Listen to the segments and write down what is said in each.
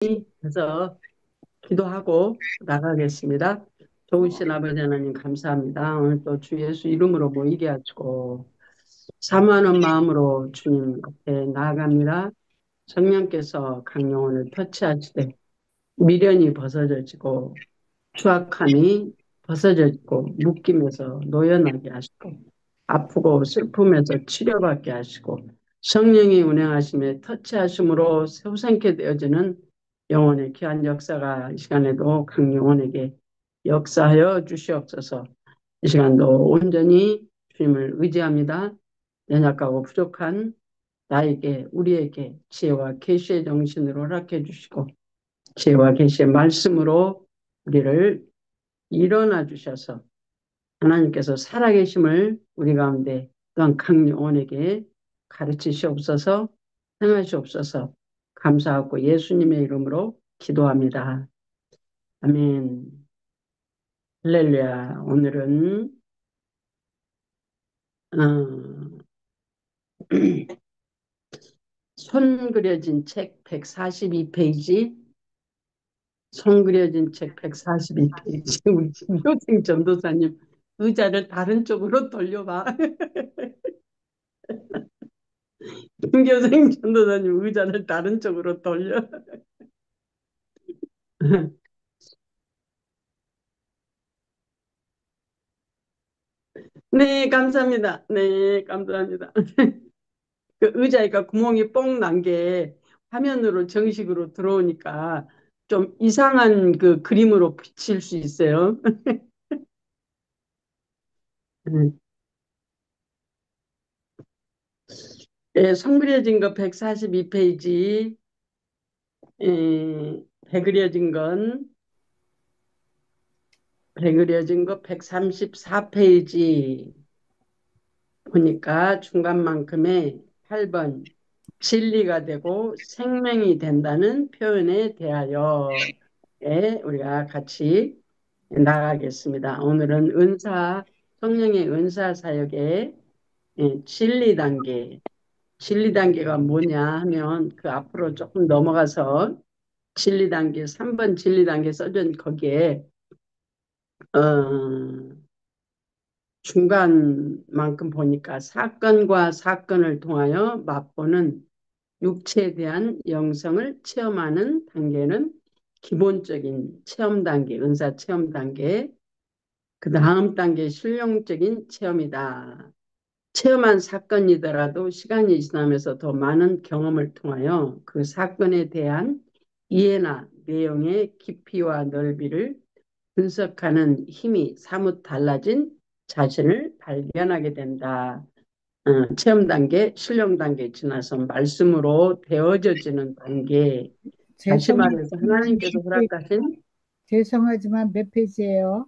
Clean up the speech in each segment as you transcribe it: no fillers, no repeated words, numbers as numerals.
해서 기도하고 나가겠습니다. 좋으신 아버지 하나님 감사합니다. 오늘 또 주 예수 이름으로 모이게 하시고 사모하는 마음으로 주님 앞에 나아갑니다. 성령께서 강령원을 터치하시되 미련이 벗어져지고 추악함이 벗어졌고 묶임에서 노연하게 하시고 아프고 슬픔에서 치료받게 하시고 성령이 운행하심에 터치하심으로 새우생게 되어지는 영혼의 귀한 역사가 이 시간에도 각 영혼에게 역사하여 주시옵소서. 이 시간도 온전히 주님을 의지합니다. 연약하고 부족한 나에게 우리에게 지혜와 계시의 정신으로 허락해 주시고 지혜와 계시의 말씀으로 우리를 일어나 주셔서 하나님께서 살아계심을 우리 가운데 또한 각 영혼에게 가르치시옵소서, 행하시옵소서. 감사하고 예수님의 이름으로 기도합니다. 아멘. 할렐루야. 오늘은 손 그려진 책 142페이지, 손 그려진 책 142페이지. 우리 김효생 전도사님 의자를 다른 쪽으로 돌려봐. 김교생 전도사님 의자를 다른 쪽으로 돌려. 네, 감사합니다. 네, 감사합니다. 그 의자가 구멍이 뽕 난 게 화면으로 정식으로 들어오니까 좀 이상한 그 그림으로 비칠 수 있어요. 예, 성그려진 거 142페이지, 예, 배그려진 건, 배그려진 거 134페이지 보니까 중간만큼에 8번, 진리가 되고 생명이 된다는 표현에 대하여 우리가 같이 나가겠습니다. 오늘은 성령의 은사 사역의 진리 단계, 진리 단계가 뭐냐 하면 그 앞으로 조금 넘어가서 진리 단계, 3번 진리 단계 써준 거기에, 어, 중간만큼 보니까 사건과 사건을 통하여 맛보는 육체에 대한 영성을 체험하는 단계는 기본적인 체험 단계, 은사 체험 단계, 그 다음 단계 실용적인 체험이다. 체험한 사건이더라도 시간이 지나면서 더 많은 경험을 통하여 그 사건에 대한 이해나 내용의 깊이와 넓이를 분석하는 힘이 사뭇 달라진 자신을 발견하게 된다. 체험 단계, 실용 단계 지나서 말씀으로 되어져지는 단계. 다시 말해서 죄송하지만 하나님께서 허락하신, 죄송하지만 몇 페이지예요?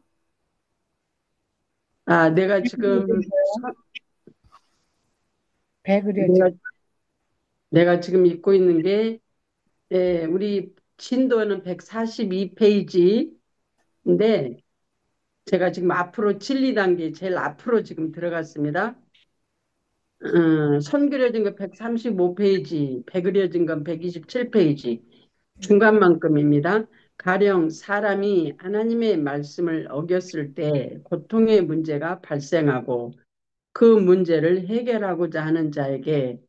내가 배 지금 그려져요? 배 그려지고. 내가 내가 지금 읽고 있는 게, 우리 진도는 142페이지인데 제가 지금 앞으로 진리 단계 제일 앞으로 지금 들어갔습니다. 선 그려진 거 135페이지, 배 그려진 건 127페이지, 중간만큼입니다. 가령 사람이 하나님의 말씀을 어겼을 때 고통의 문제가 발생하고 그 문제를 해결하고자 하는 자에게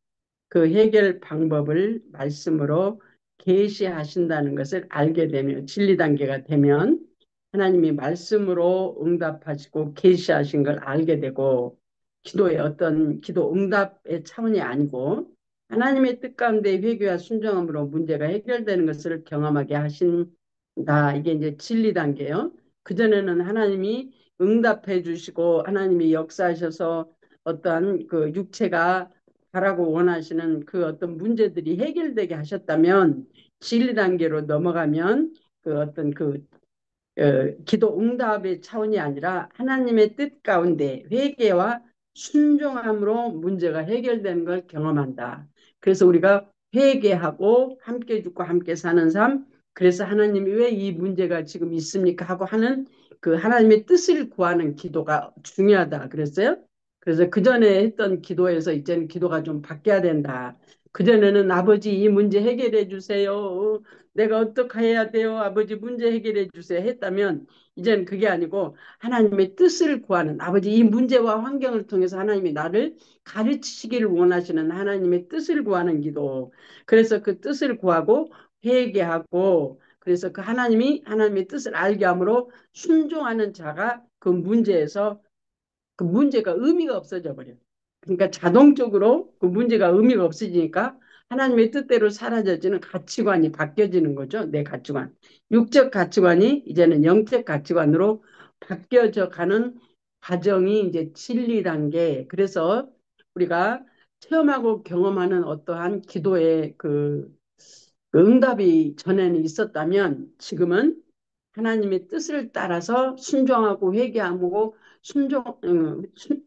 그 해결 방법을 말씀으로 계시하신다는 것을 알게 되면 진리 단계가 되면 하나님이 말씀으로 응답하시고 계시하신 걸 알게 되고 기도의 어떤 기도 응답의 차원이 아니고 하나님의 뜻 가운데 회개와 순종함으로 문제가 해결되는 것을 경험하게 하신다. 이게 이제 진리 단계예요. 그전에는 하나님이 응답해 주시고 하나님이 역사하셔서 어떠한 그 육체가 하라고 원하시는 그 어떤 문제들이 해결되게 하셨다면 진리 단계로 넘어가면 그 어떤 기도 응답의 차원이 아니라 하나님의 뜻 가운데 회개와 순종함으로 문제가 해결되는 걸 경험한다. 그래서 우리가 회개하고 함께 죽고 함께 사는 삶, 그래서 하나님이 왜 이 문제가 지금 있습니까? 하고 하는 그 하나님의 뜻을 구하는 기도가 중요하다 그랬어요. 그래서 그 전에 했던 기도에서 이제는 기도가 좀 바뀌어야 된다. 그전에는 아버지 이 문제 해결해 주세요. 내가 어떻게 해야 돼요? 아버지 문제 해결해 주세요. 했다면 이제는 그게 아니고 하나님의 뜻을 구하는 아버지 이 문제와 환경을 통해서 하나님이 나를 가르치시기를 원하시는 하나님의 뜻을 구하는 기도. 그래서 그 뜻을 구하고 회개하고 그래서 그 하나님이 하나님의 뜻을 알게 함으로 순종하는 자가 그 문제에서 그 문제가 의미가 없어져 버려요. 그러니까 자동적으로 그 문제가 의미가 없어지니까 하나님의 뜻대로 사라져지는 가치관이 바뀌어지는 거죠. 내 가치관. 육적 가치관이 이제는 영적 가치관으로 바뀌어져 가는 과정이 이제 진리 단계. 그래서 우리가 체험하고 경험하는 어떠한 기도의 그 응답이 전에는 있었다면 지금은 하나님의 뜻을 따라서 순종하고 회개하고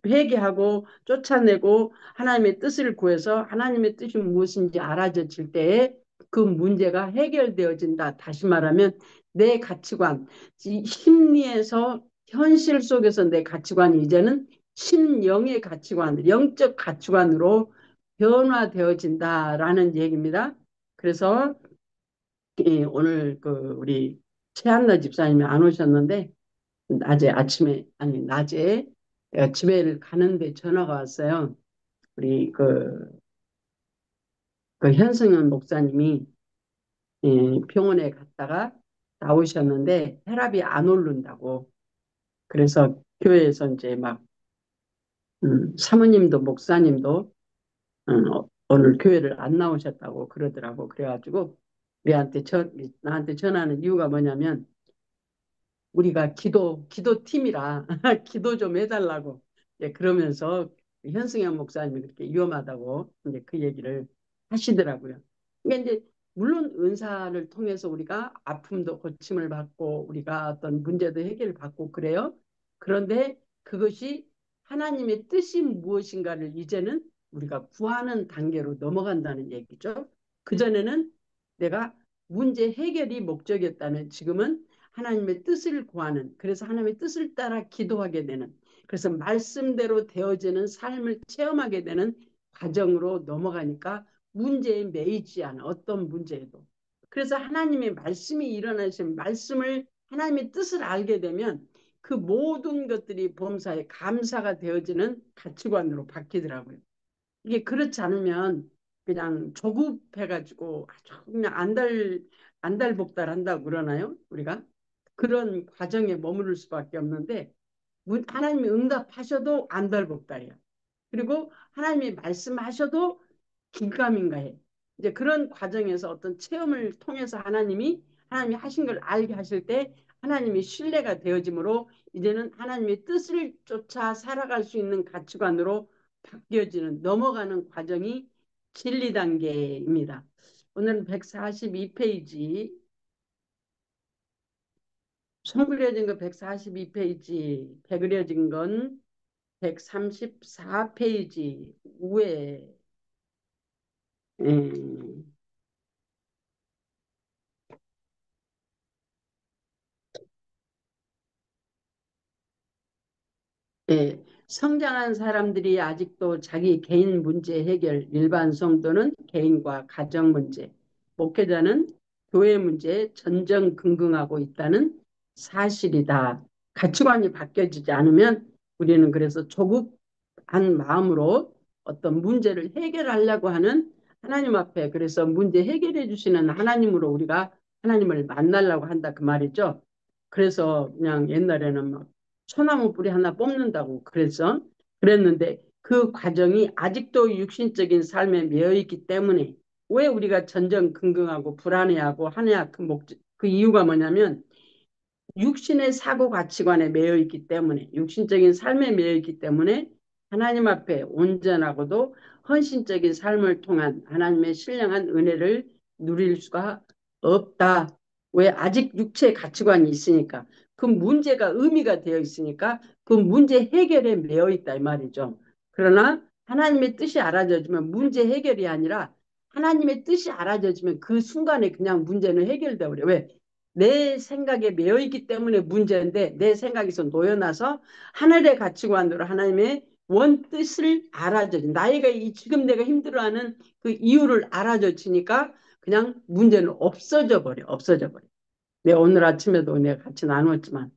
회개하고 쫓아내고 하나님의 뜻을 구해서 하나님의 뜻이 무엇인지 알아졌을 때에 그 문제가 해결되어진다. 다시 말하면 내 가치관, 심리에서 현실 속에서 내 가치관이 이제는 신령의 가치관, 영적 가치관으로 변화되어진다라는 얘기입니다. 그래서 오늘 그 우리 최한나 집사님이 안 오셨는데 낮에 아침에 아니 낮에 내가 집에 가는데 전화가 왔어요. 우리 그 현승현 목사님이 병원에 갔다가 나오셨는데 혈압이 안 오른다고. 그래서 교회에서 이제 막 사모님도 목사님도 오늘 교회를 안 나오셨다고 그러더라고. 그래가지고 나한테 전화하는 이유가 뭐냐면 우리가 기도팀이라 기도 좀 해달라고. 예, 그러면서 현승현 목사님이 그렇게 위험하다고 이제 그 얘기를 하시더라고요. 그러니까 이제 물론 은사를 통해서 우리가 아픔도 고침을 받고 우리가 어떤 문제도 해결을 받고 그래요. 그런데 그것이 하나님의 뜻이 무엇인가를 이제는 우리가 구하는 단계로 넘어간다는 얘기죠. 그전에는 내가 문제 해결이 목적이었다면 지금은 하나님의 뜻을 구하는 그래서 하나님의 뜻을 따라 기도하게 되는 그래서 말씀대로 되어지는 삶을 체험하게 되는 과정으로 넘어가니까 문제에 매이지 않아 어떤 문제에도 그래서 하나님의 말씀이 일어나신 말씀을 하나님의 뜻을 알게 되면 그 모든 것들이 범사에 감사가 되어지는 가치관으로 바뀌더라고요. 이게 그렇지 않으면 그냥 조급해가지고 아주 그냥 안달복달한다고 그러나요? 우리가 그런 과정에 머무를 수밖에 없는데 하나님이 응답하셔도 안달복달이야. 그리고 하나님이 말씀하셔도 긴가민가해. 이제 그런 과정에서 어떤 체험을 통해서 하나님이 하신 걸 알게 하실 때 하나님이 신뢰가 되어지므로 이제는 하나님의 뜻을 쫓아 살아갈 수 있는 가치관으로 바뀌어지는 넘어가는 과정이 진리 단계입니다. 오늘은 142페이지 손 그려진 거 142페이지 배 그려진 건 134페이지 우에 음, 예, 성장한 사람들이 아직도 자기 개인 문제 해결, 일반 성도는 개인과 가정 문제, 목회자는 교회 문제에 전전긍긍하고 있다는 사실이다. 가치관이 바뀌어지지 않으면 우리는 그래서 조급한 마음으로 어떤 문제를 해결하려고 하는 하나님 앞에 그래서 문제 해결해 주시는 하나님으로 우리가 하나님을 만나려고 한다 그 말이죠. 그래서 그냥 옛날에는 막 소나무 뿌리 하나 뽑는다고 그랬는데 그 과정이 아직도 육신적인 삶에 매여 있기 때문에 왜 우리가 전전긍긍하고 불안해하고 하냐 그 이유가 뭐냐면 육신의 사고 가치관에 매여 있기 때문에 육신적인 삶에 매여 있기 때문에 하나님 앞에 온전하고도 헌신적인 삶을 통한 하나님의 신령한 은혜를 누릴 수가 없다. 왜 아직 육체의 가치관이 있으니까 그 문제가 의미가 되어 있으니까 그 문제 해결에 매여 있다 이 말이죠. 그러나 하나님의 뜻이 알아져지면 문제 해결이 아니라 하나님의 뜻이 알아져지면 그 순간에 그냥 문제는 해결돼 버려. 왜? 내 생각에 매여 있기 때문에 문제인데 내 생각에서 놓여나서 하늘의 가치관으로 하나님의 원 뜻을 알아줘. 나이가 지금 내가 힘들어하는 그 이유를 알아줘 주니까 그냥 문제는 없어져 버려. 없어져 버려. 내가 오늘 아침에도 내가 같이 나누었지만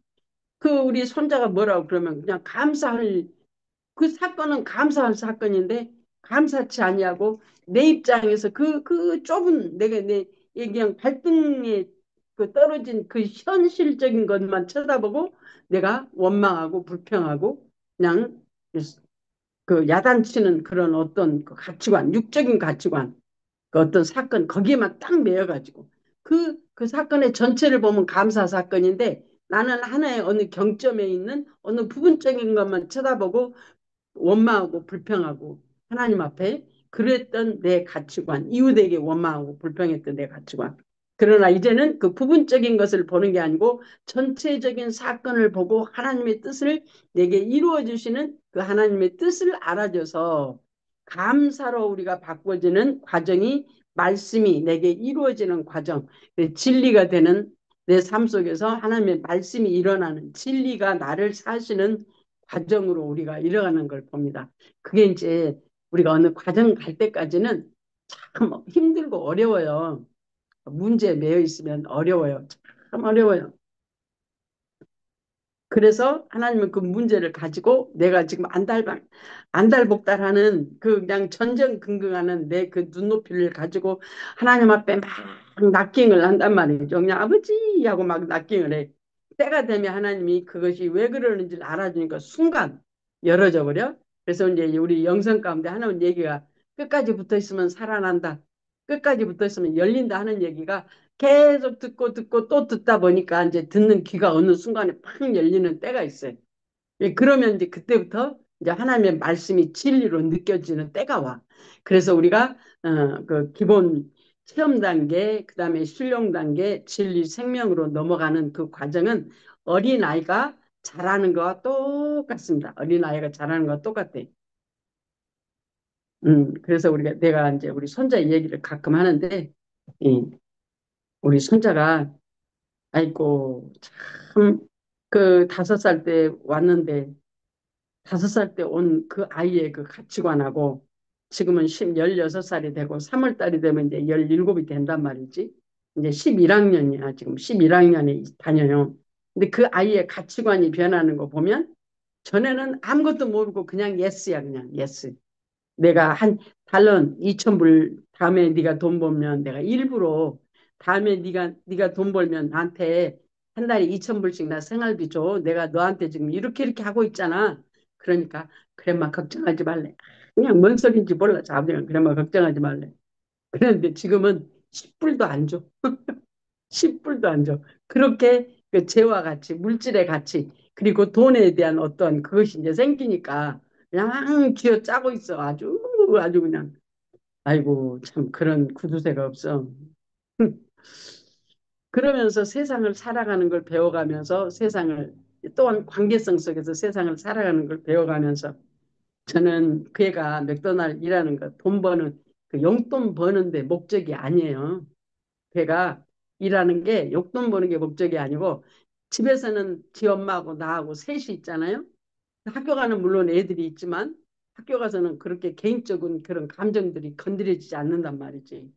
그 우리 손자가 뭐라고 그러면 그냥 감사할 그 사건은 감사할 사건인데 감사치 아니하고 내 입장에서 그 좁은 내가 내 그냥 발등에 그 떨어진 그 현실적인 것만 쳐다보고 내가 원망하고 불평하고 그냥 그 야단치는 그런 어떤 그 가치관, 육적인 가치관, 그 어떤 사건 거기에만 딱 매여가지고 그 사건의 전체를 보면 감사 사건인데 나는 하나의 어느 경점에 있는 어느 부분적인 것만 쳐다보고 원망하고 불평하고 하나님 앞에 그랬던 내 가치관, 이웃에게 원망하고 불평했던 내 가치관. 그러나 이제는 그 부분적인 것을 보는 게 아니고 전체적인 사건을 보고 하나님의 뜻을 내게 이루어 주시는 그 하나님의 뜻을 알아줘서 감사로 우리가 바꿔지는 과정이 말씀이 내게 이루어지는 과정, 진리가 되는 내 삶 속에서 하나님의 말씀이 일어나는 진리가 나를 사시는 과정으로 우리가 이뤄가는 걸 봅니다. 그게 이제 우리가 어느 과정 갈 때까지는 참 힘들고 어려워요. 문제에 매여 있으면 어려워요. 참 어려워요. 그래서 하나님은 그 문제를 가지고 내가 지금 안달복달하는 그 그냥 전전긍긍하는 내 그 눈높이를 가지고 하나님 앞에 막 납경을 한단 말이죠. 그냥 아버지 하고 막 납경을 해. 때가 되면 하나님이 그것이 왜 그러는지를 알아주니까 순간 열어져 버려. 그래서 이제 우리 영성 가운데 하나님 얘기가 끝까지 붙어 있으면 살아난다. 끝까지 붙어 있으면 열린다 하는 얘기가 계속 듣고 듣고 또 듣다 보니까 이제 듣는 귀가 어느 순간에 팍 열리는 때가 있어요. 예, 그러면 이제 그때부터 이제 하나님의 말씀이 진리로 느껴지는 때가 와. 그래서 우리가 그 기본 체험 단계, 그다음에 순종 단계, 진리 생명으로 넘어가는 그 과정은 어린아이가 자라는 거와 똑같습니다. 어린아이가 자라는 거와 똑같아. 그래서 내가 이제 우리 손자 얘기를 가끔 하는데, 우리 손자가 아이고, 참, 그 5살 때 왔는데, 5살 때 온 그 아이의 그 가치관하고, 지금은 16살이 되고, 3월 달이 되면 이제 17이 된단 말이지. 이제 11학년이야. 지금 11학년에 다녀요. 근데 그 아이의 가치관이 변하는 거 보면, 전에는 아무것도 모르고 그냥 예스야, 그냥 예스. 내가 한 달러 2천 불 다음에 네가 돈 벌면 내가 일부러 다음에 네가 돈 벌면 나한테 한 달에 2천 불씩 나 생활비 줘. 내가 너한테 지금 이렇게 하고 있잖아. 그러니까 그래 막 걱정하지 말래. 그냥 뭔 소린지 몰라. 자기는 그래 막 걱정하지 말래. 그런데 지금은 10불도 안 줘. 10불도 안 줘. 그렇게 그 재와 가치, 물질의 가치, 그리고 돈에 대한 어떤 그것이 이제 생기니까 그냥 쥐어 짜고 있어. 아주 그냥. 아이고, 참 그런 구두쇠가 없어. 그러면서 세상을 살아가는 걸 배워가면서 세상을 또한 관계성 속에서 세상을 살아가는 걸 배워가면서 저는 그 애가 맥도날드 일하는 거 돈 버는 그 용돈 버는데 목적이 아니에요. 걔가 일하는 게 용돈 버는 게 목적이 아니고 집에서는 지 엄마하고 나하고 셋이 있잖아요. 학교 가는 물론 애들이 있지만 학교 가서는 그렇게 개인적인 그런 감정들이 건드려지지 않는단 말이지.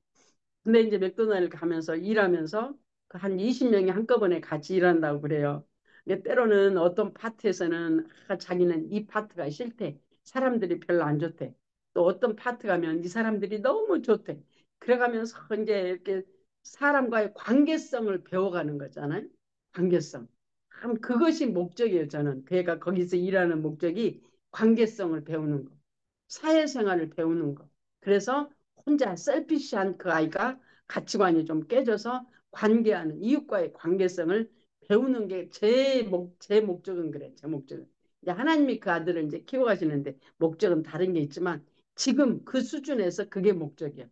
근데 이제 맥도날드 가면서 일하면서 그한 20명이 한꺼번에 같이 일한다고 그래요. 근데 때로는 어떤 파트에서는 자기는 이 파트가 싫대. 사람들이 별로 안 좋대. 또 어떤 파트 가면 이 사람들이 너무 좋대. 그래가면서 이제 이렇게 사람과의 관계성을 배워가는 거잖아요. 관계성. 참 그것이 목적이에요, 저는. 걔가 거기서 일하는 목적이 관계성을 배우는 거. 사회생활을 배우는 거. 그래서 혼자 셀피시한 그 아이가 가치관이 좀 깨져서 관계하는 이웃과의 관계성을 배우는 게 제 목적은 그래. 제 목적은. 이제 하나님이 그 아들을 이제 키워가시는데 목적은 다른 게 있지만 지금 그 수준에서 그게 목적이야.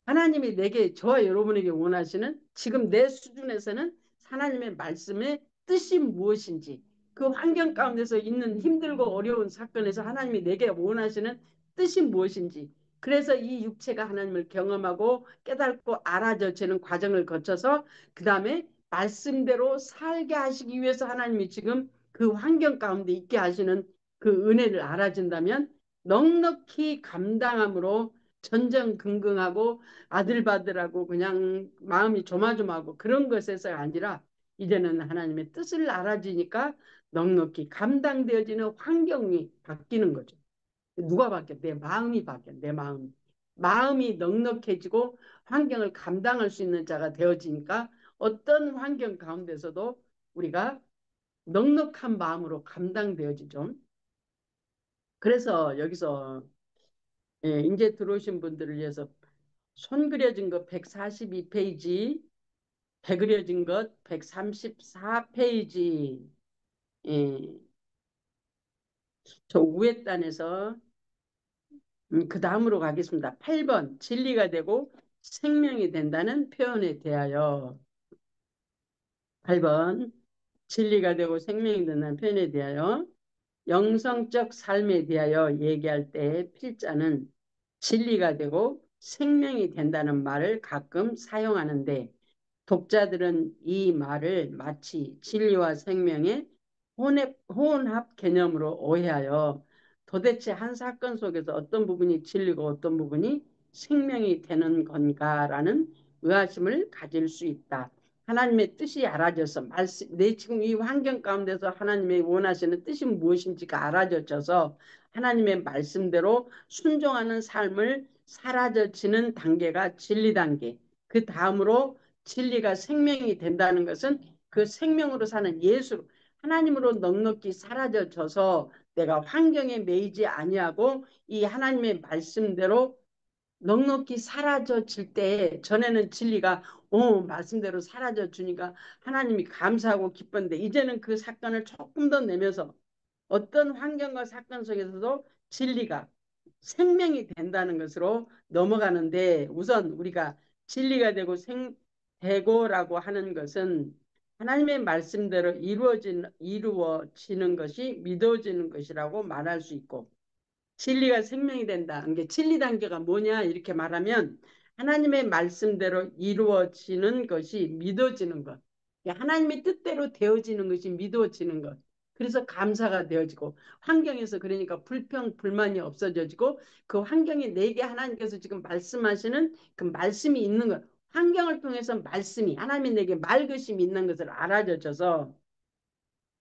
하나님이 내게 저와 여러분에게 원하시는 지금 내 수준에서는 하나님의 말씀의 뜻이 무엇인지 그 환경 가운데서 있는 힘들고 어려운 사건에서 하나님이 내게 원하시는 뜻이 무엇인지 그래서 이 육체가 하나님을 경험하고 깨닫고 알아져지는 과정을 거쳐서 그 다음에 말씀대로 살게 하시기 위해서 하나님이 지금 그 환경 가운데 있게 하시는 그 은혜를 알아준다면 넉넉히 감당함으로 전전긍긍하고 아들바들하고 그냥 마음이 조마조마하고 그런 것에서가 아니라 이제는 하나님의 뜻을 알아주니까 넉넉히 감당되어지는 환경이 바뀌는 거죠. 누가 바뀌어? 내 마음이 바뀌어. 내 마음. 마음이 넉넉해지고 환경을 감당할 수 있는 자가 되어지니까 어떤 환경 가운데서도 우리가 넉넉한 마음으로 감당되어지죠. 그래서 여기서 이제 들어오신 분들을 위해서 손 그려진 것 142페이지, 배 그려진 것 134페이지, 예, 저 우회 단에서 그 다음으로 가겠습니다. 8번 진리가 되고 생명이 된다는 표현에 대하여 8번 진리가 되고 생명이 된다는 표현에 대하여 영성적 삶에 대하여 얘기할 때 필자는 진리가 되고 생명이 된다는 말을 가끔 사용하는데 독자들은 이 말을 마치 진리와 생명의 혼합 개념으로 오해하여 도대체 한 사건 속에서 어떤 부분이 진리고 어떤 부분이 생명이 되는 건가라는 의아심을 가질 수 있다. 하나님의 뜻이 알아져서 내 지금 이 환경 가운데서 하나님의 원하시는 뜻이 무엇인지가 알아져서 하나님의 말씀대로 순종하는 삶을 사라져지는 단계가 진리 단계. 그 다음으로 진리가 생명이 된다는 것은 그 생명으로 사는 예수 하나님으로 넉넉히 사라져져서 내가 환경에 매이지 아니하고 이 하나님의 말씀대로 넉넉히 사라져질 때 전에는 진리가 말씀대로 사라져 주니까 하나님이 감사하고 기뻤는데 이제는 그 사건을 조금 더 내면서 어떤 환경과 사건 속에서도 진리가 생명이 된다는 것으로 넘어가는데 우선 우리가 진리가 되고 되고라고 하는 것은 하나님의 말씀대로 이루어지는 것이 믿어지는 것이라고 말할 수 있고 진리가 생명이 된다. 이게 진리 단계가 뭐냐 이렇게 말하면 하나님의 말씀대로 이루어지는 것이 믿어지는 것. 하나님의 뜻대로 되어지는 것이 믿어지는 것. 그래서 감사가 되어지고 환경에서 그러니까 불평 불만이 없어져지고 그 환경이 내게 하나님께서 지금 말씀하시는 그 말씀이 있는 것. 환경을 통해서 말씀이 하나님이 내게 말것이 있는 것을 알아져서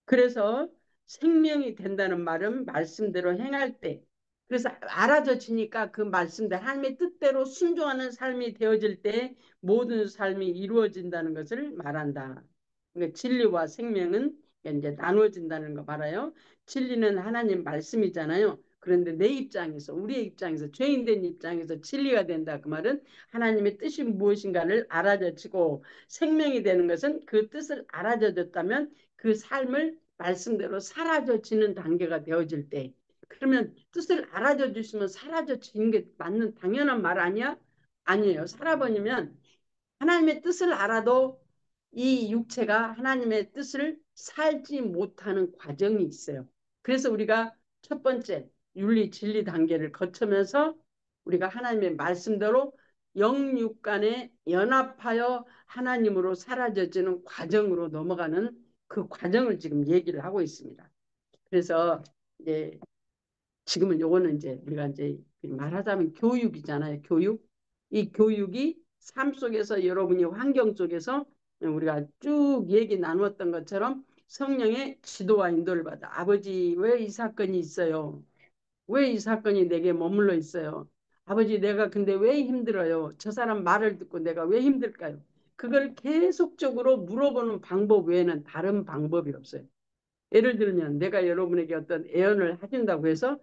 그래서 생명이 된다는 말은 말씀대로 행할 때 그래서 알아져지니까 그 말씀대로 하나님의 뜻대로 순종하는 삶이 되어질 때 모든 삶이 이루어진다는 것을 말한다. 그러니까 진리와 생명은 이제 나누어진다는 거 말아요. 진리는 하나님 말씀이잖아요. 그런데 내 입장에서 우리의 입장에서 죄인된 입장에서 진리가 된다. 그 말은 하나님의 뜻이 무엇인가를 알아져지고 생명이 되는 것은 그 뜻을 알아져졌다면 그 삶을 말씀대로 사라져지는 단계가 되어질 때 그러면 뜻을 알아줘 주시면 사라져지는 게 맞는 당연한 말 아니야? 아니에요. 살아버리면 하나님의 뜻을 알아도 이 육체가 하나님의 뜻을 살지 못하는 과정이 있어요. 그래서 우리가 첫 번째 윤리 진리 단계를 거치면서 우리가 하나님의 말씀대로 영육 간에 연합하여 하나님으로 사라져지는 과정으로 넘어가는 그 과정을 지금 얘기를 하고 있습니다. 그래서 이제 지금은 요거는 이제 우리가 이제 말하자면 교육이잖아요. 교육. 이 교육이 삶 속에서 여러분이 환경 속에서 우리가 쭉 얘기 나누었던 것처럼 성령의 지도와 인도를 받아. 아버지 왜 이 사건이 있어요? 왜 이 사건이 내게 머물러 있어요? 아버지 내가 근데 왜 힘들어요? 저 사람 말을 듣고 내가 왜 힘들까요? 그걸 계속적으로 물어보는 방법 외에는 다른 방법이 없어요. 예를 들면 내가 여러분에게 어떤 애언을 해준다고 해서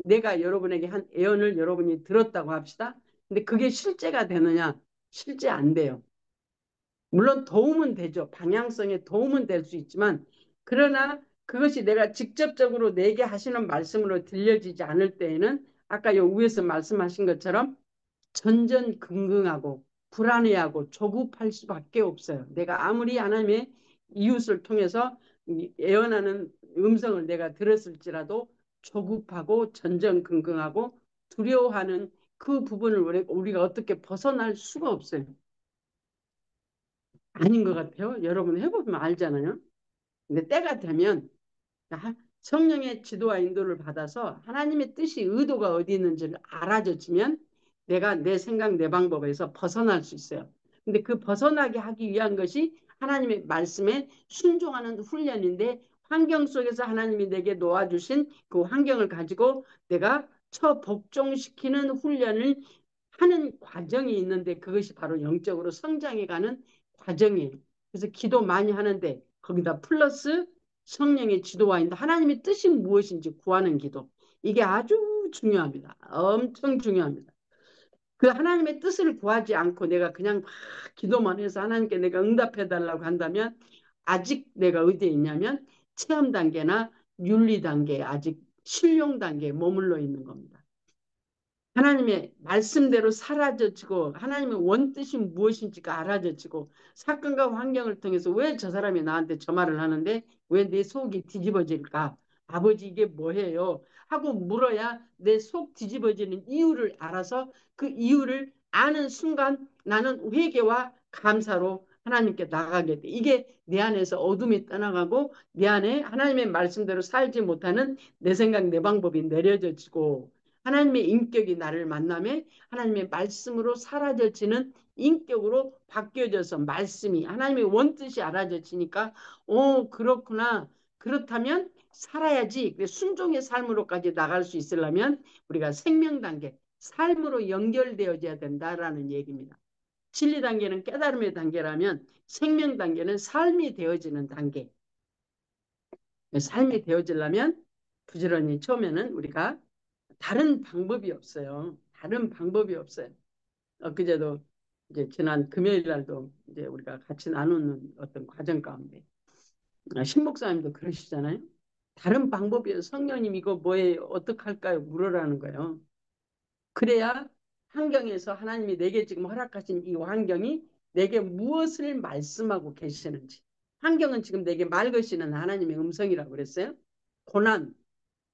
내가 여러분에게 한 애언을 여러분이 들었다고 합시다. 근데 그게 실제가 되느냐? 실제 안 돼요. 물론 도움은 되죠. 방향성에 도움은 될 수 있지만 그러나 그것이 내가 직접적으로 내게 하시는 말씀으로 들려지지 않을 때에는 아까 요 위에서 말씀하신 것처럼 전전긍긍하고 불안해하고 조급할 수밖에 없어요. 내가 아무리 하나님의 이웃을 통해서 예언하는 음성을 내가 들었을지라도 조급하고 전전긍긍하고 두려워하는 그 부분을 우리가 어떻게 벗어날 수가 없어요. 아닌 것 같아요. 여러분 해보면 알잖아요. 근데 때가 되면 성령의 지도와 인도를 받아서 하나님의 뜻이 의도가 어디 있는지를 알아젖히면 내가 내 생각, 내 방법에서 벗어날 수 있어요. 근데 그 벗어나게 하기 위한 것이 하나님의 말씀에 순종하는 훈련인데 환경 속에서 하나님이 내게 놓아주신 그 환경을 가지고 내가 처복종시키는 훈련을 하는 과정이 있는데 그것이 바로 영적으로 성장해가는 과정이에요. 그래서 기도 많이 하는데 거기다 플러스 성령의 지도와 인도, 하나님의 뜻이 무엇인지 구하는 기도. 이게 아주 중요합니다. 엄청 중요합니다. 그 하나님의 뜻을 구하지 않고 내가 그냥 막 기도만 해서 하나님께 내가 응답해 달라고 한다면 아직 내가 어디에 있냐면 체험 단계나 윤리 단계에 아직 실용 단계에 머물러 있는 겁니다. 하나님의 말씀대로 사라져지고 하나님의 원뜻이 무엇인지가 알아져지고 사건과 환경을 통해서 왜 저 사람이 나한테 저 말을 하는데 왜 내 속이 뒤집어질까? 아버지 이게 뭐예요? 하고 물어야 내 속 뒤집어지는 이유를 알아서 그 이유를 아는 순간 나는 회개와 감사로 하나님께 나가게 돼. 이게 내 안에서 어둠이 떠나가고 내 안에 하나님의 말씀대로 살지 못하는 내 생각, 내 방법이 내려져지고 하나님의 인격이 나를 만나며 하나님의 말씀으로 사라져지는 인격으로 바뀌어져서 말씀이 하나님의 원뜻이 알아져지니까 그렇구나. 그렇다면 살아야지. 순종의 삶으로까지 나갈 수 있으려면 우리가 생명 단계, 삶으로 연결되어져야 된다라는 얘기입니다. 진리 단계는 깨달음의 단계라면 생명 단계는 삶이 되어지는 단계. 삶이 되어지려면 부지런히 처음에는 우리가 다른 방법이 없어요. 다른 방법이 없어요. 엊그제도 이제 지난 금요일 날도 이제 우리가 같이 나누는 어떤 과정 가운데 신목사님도 그러시잖아요. 다른 방법이에요. 성령님 이거 뭐예요? 어떡할까요? 물으라는 거예요. 그래야 환경에서 하나님이 내게 지금 허락하신 이 환경이 내게 무엇을 말씀하고 계시는지. 환경은 지금 내게 말 것이는 하나님의 음성이라고 그랬어요. 고난,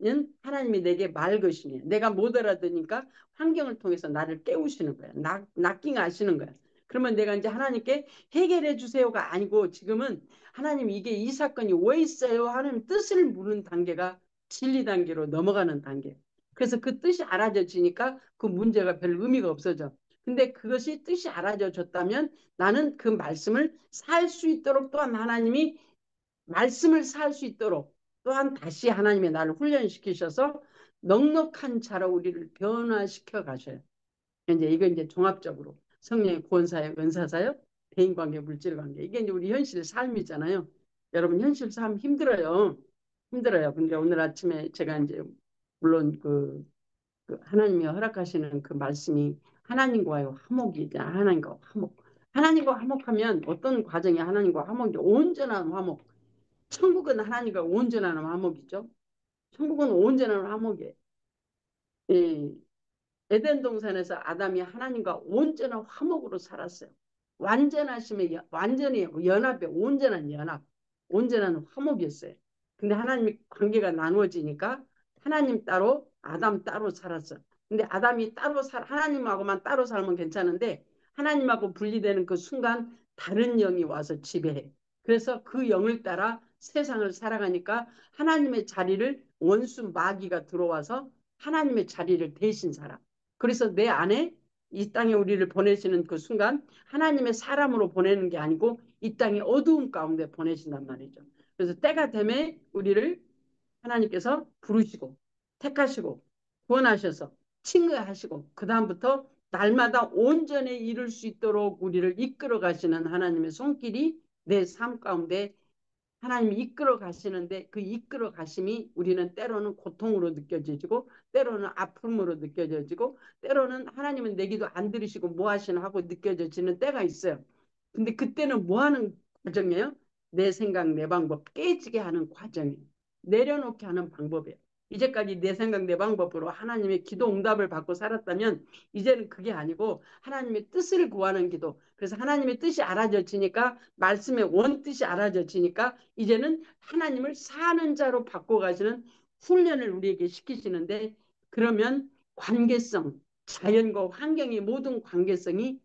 은 하나님이 내게 말 것이니 내가 못 알아듣으니까 환경을 통해서 나를 깨우시는 거야. 낚잉 하시는 거야. 그러면 내가 이제 하나님께 해결해 주세요가 아니고 지금은 하나님 이게 이 사건이 왜 있어요 하는 뜻을 묻는 단계가 진리 단계로 넘어가는 단계. 그래서 그 뜻이 알아져지니까 그 문제가 별 의미가 없어져. 근데 그것이 뜻이 알아져졌다면 나는 그 말씀을 살 수 있도록 또한 하나님이 말씀을 살 수 있도록 또한 다시 하나님의 나를 훈련시키셔서 넉넉한 자로 우리를 변화시켜 가셔요. 이제 이거 이제 종합적으로 성령의 구원사역, 은사사역, 대인관계, 물질관계 이게 이제 우리 현실 삶이잖아요. 여러분 현실 삶 힘들어요. 힘들어요. 근데 오늘 아침에 제가 이제 물론 그 하나님이 허락하시는 그 말씀이 하나님과의 화목이자 하나님과 화목. 하나님과 화목하면 어떤 과정이 하나님과 화목이 온전한 화목. 천국은 하나님과 온전한 화목이죠. 천국은 온전한 화목이에요. 예, 에덴 동산에서 아담이 하나님과 온전한 화목으로 살았어요. 완전하심의 완전히 연합의 온전한 연합, 온전한 화목이었어요. 근데 하나님이 관계가 나누어지니까 하나님 따로 아담 따로 살았어. 근데 아담이 따로 하나님하고만 따로 살면 괜찮은데 하나님하고 분리되는 그 순간 다른 영이 와서 지배해. 그래서 그 영을 따라 세상을 살아가니까 하나님의 자리를 원수 마귀가 들어와서 하나님의 자리를 대신 살아. 그래서 내 안에 이 땅에 우리를 보내시는 그 순간 하나님의 사람으로 보내는 게 아니고 이 땅의 어두움 가운데 보내신단 말이죠. 그래서 때가 되면 우리를 하나님께서 부르시고 택하시고 구원하셔서 칭의하시고 그 다음부터 날마다 온전히 이룰 수 있도록 우리를 이끌어 가시는 하나님의 손길이 내 삶 가운데 하나님이 이끌어 가시는데 그 이끌어 가심이 우리는 때로는 고통으로 느껴지고 때로는 아픔으로 느껴지고 때로는 하나님은 내 기도 안 들으시고 뭐 하시나 하고 느껴지는 때가 있어요. 근데 그때는 뭐 하는 과정이에요? 내 생각, 내 방법 깨지게 하는 과정이에요. 내려놓게 하는 방법이에요. 이제까지 내 생각, 내 방법으로 하나님의 기도 응답을 받고 살았다면 이제는 그게 아니고 하나님의 뜻을 구하는 기도. 그래서 하나님의 뜻이 알아져지니까 말씀의 원뜻이 알아져지니까 이제는 하나님을 사는 자로 바꿔가시는 훈련을 우리에게 시키시는데 그러면 관계성, 자연과 환경의 모든 관계성이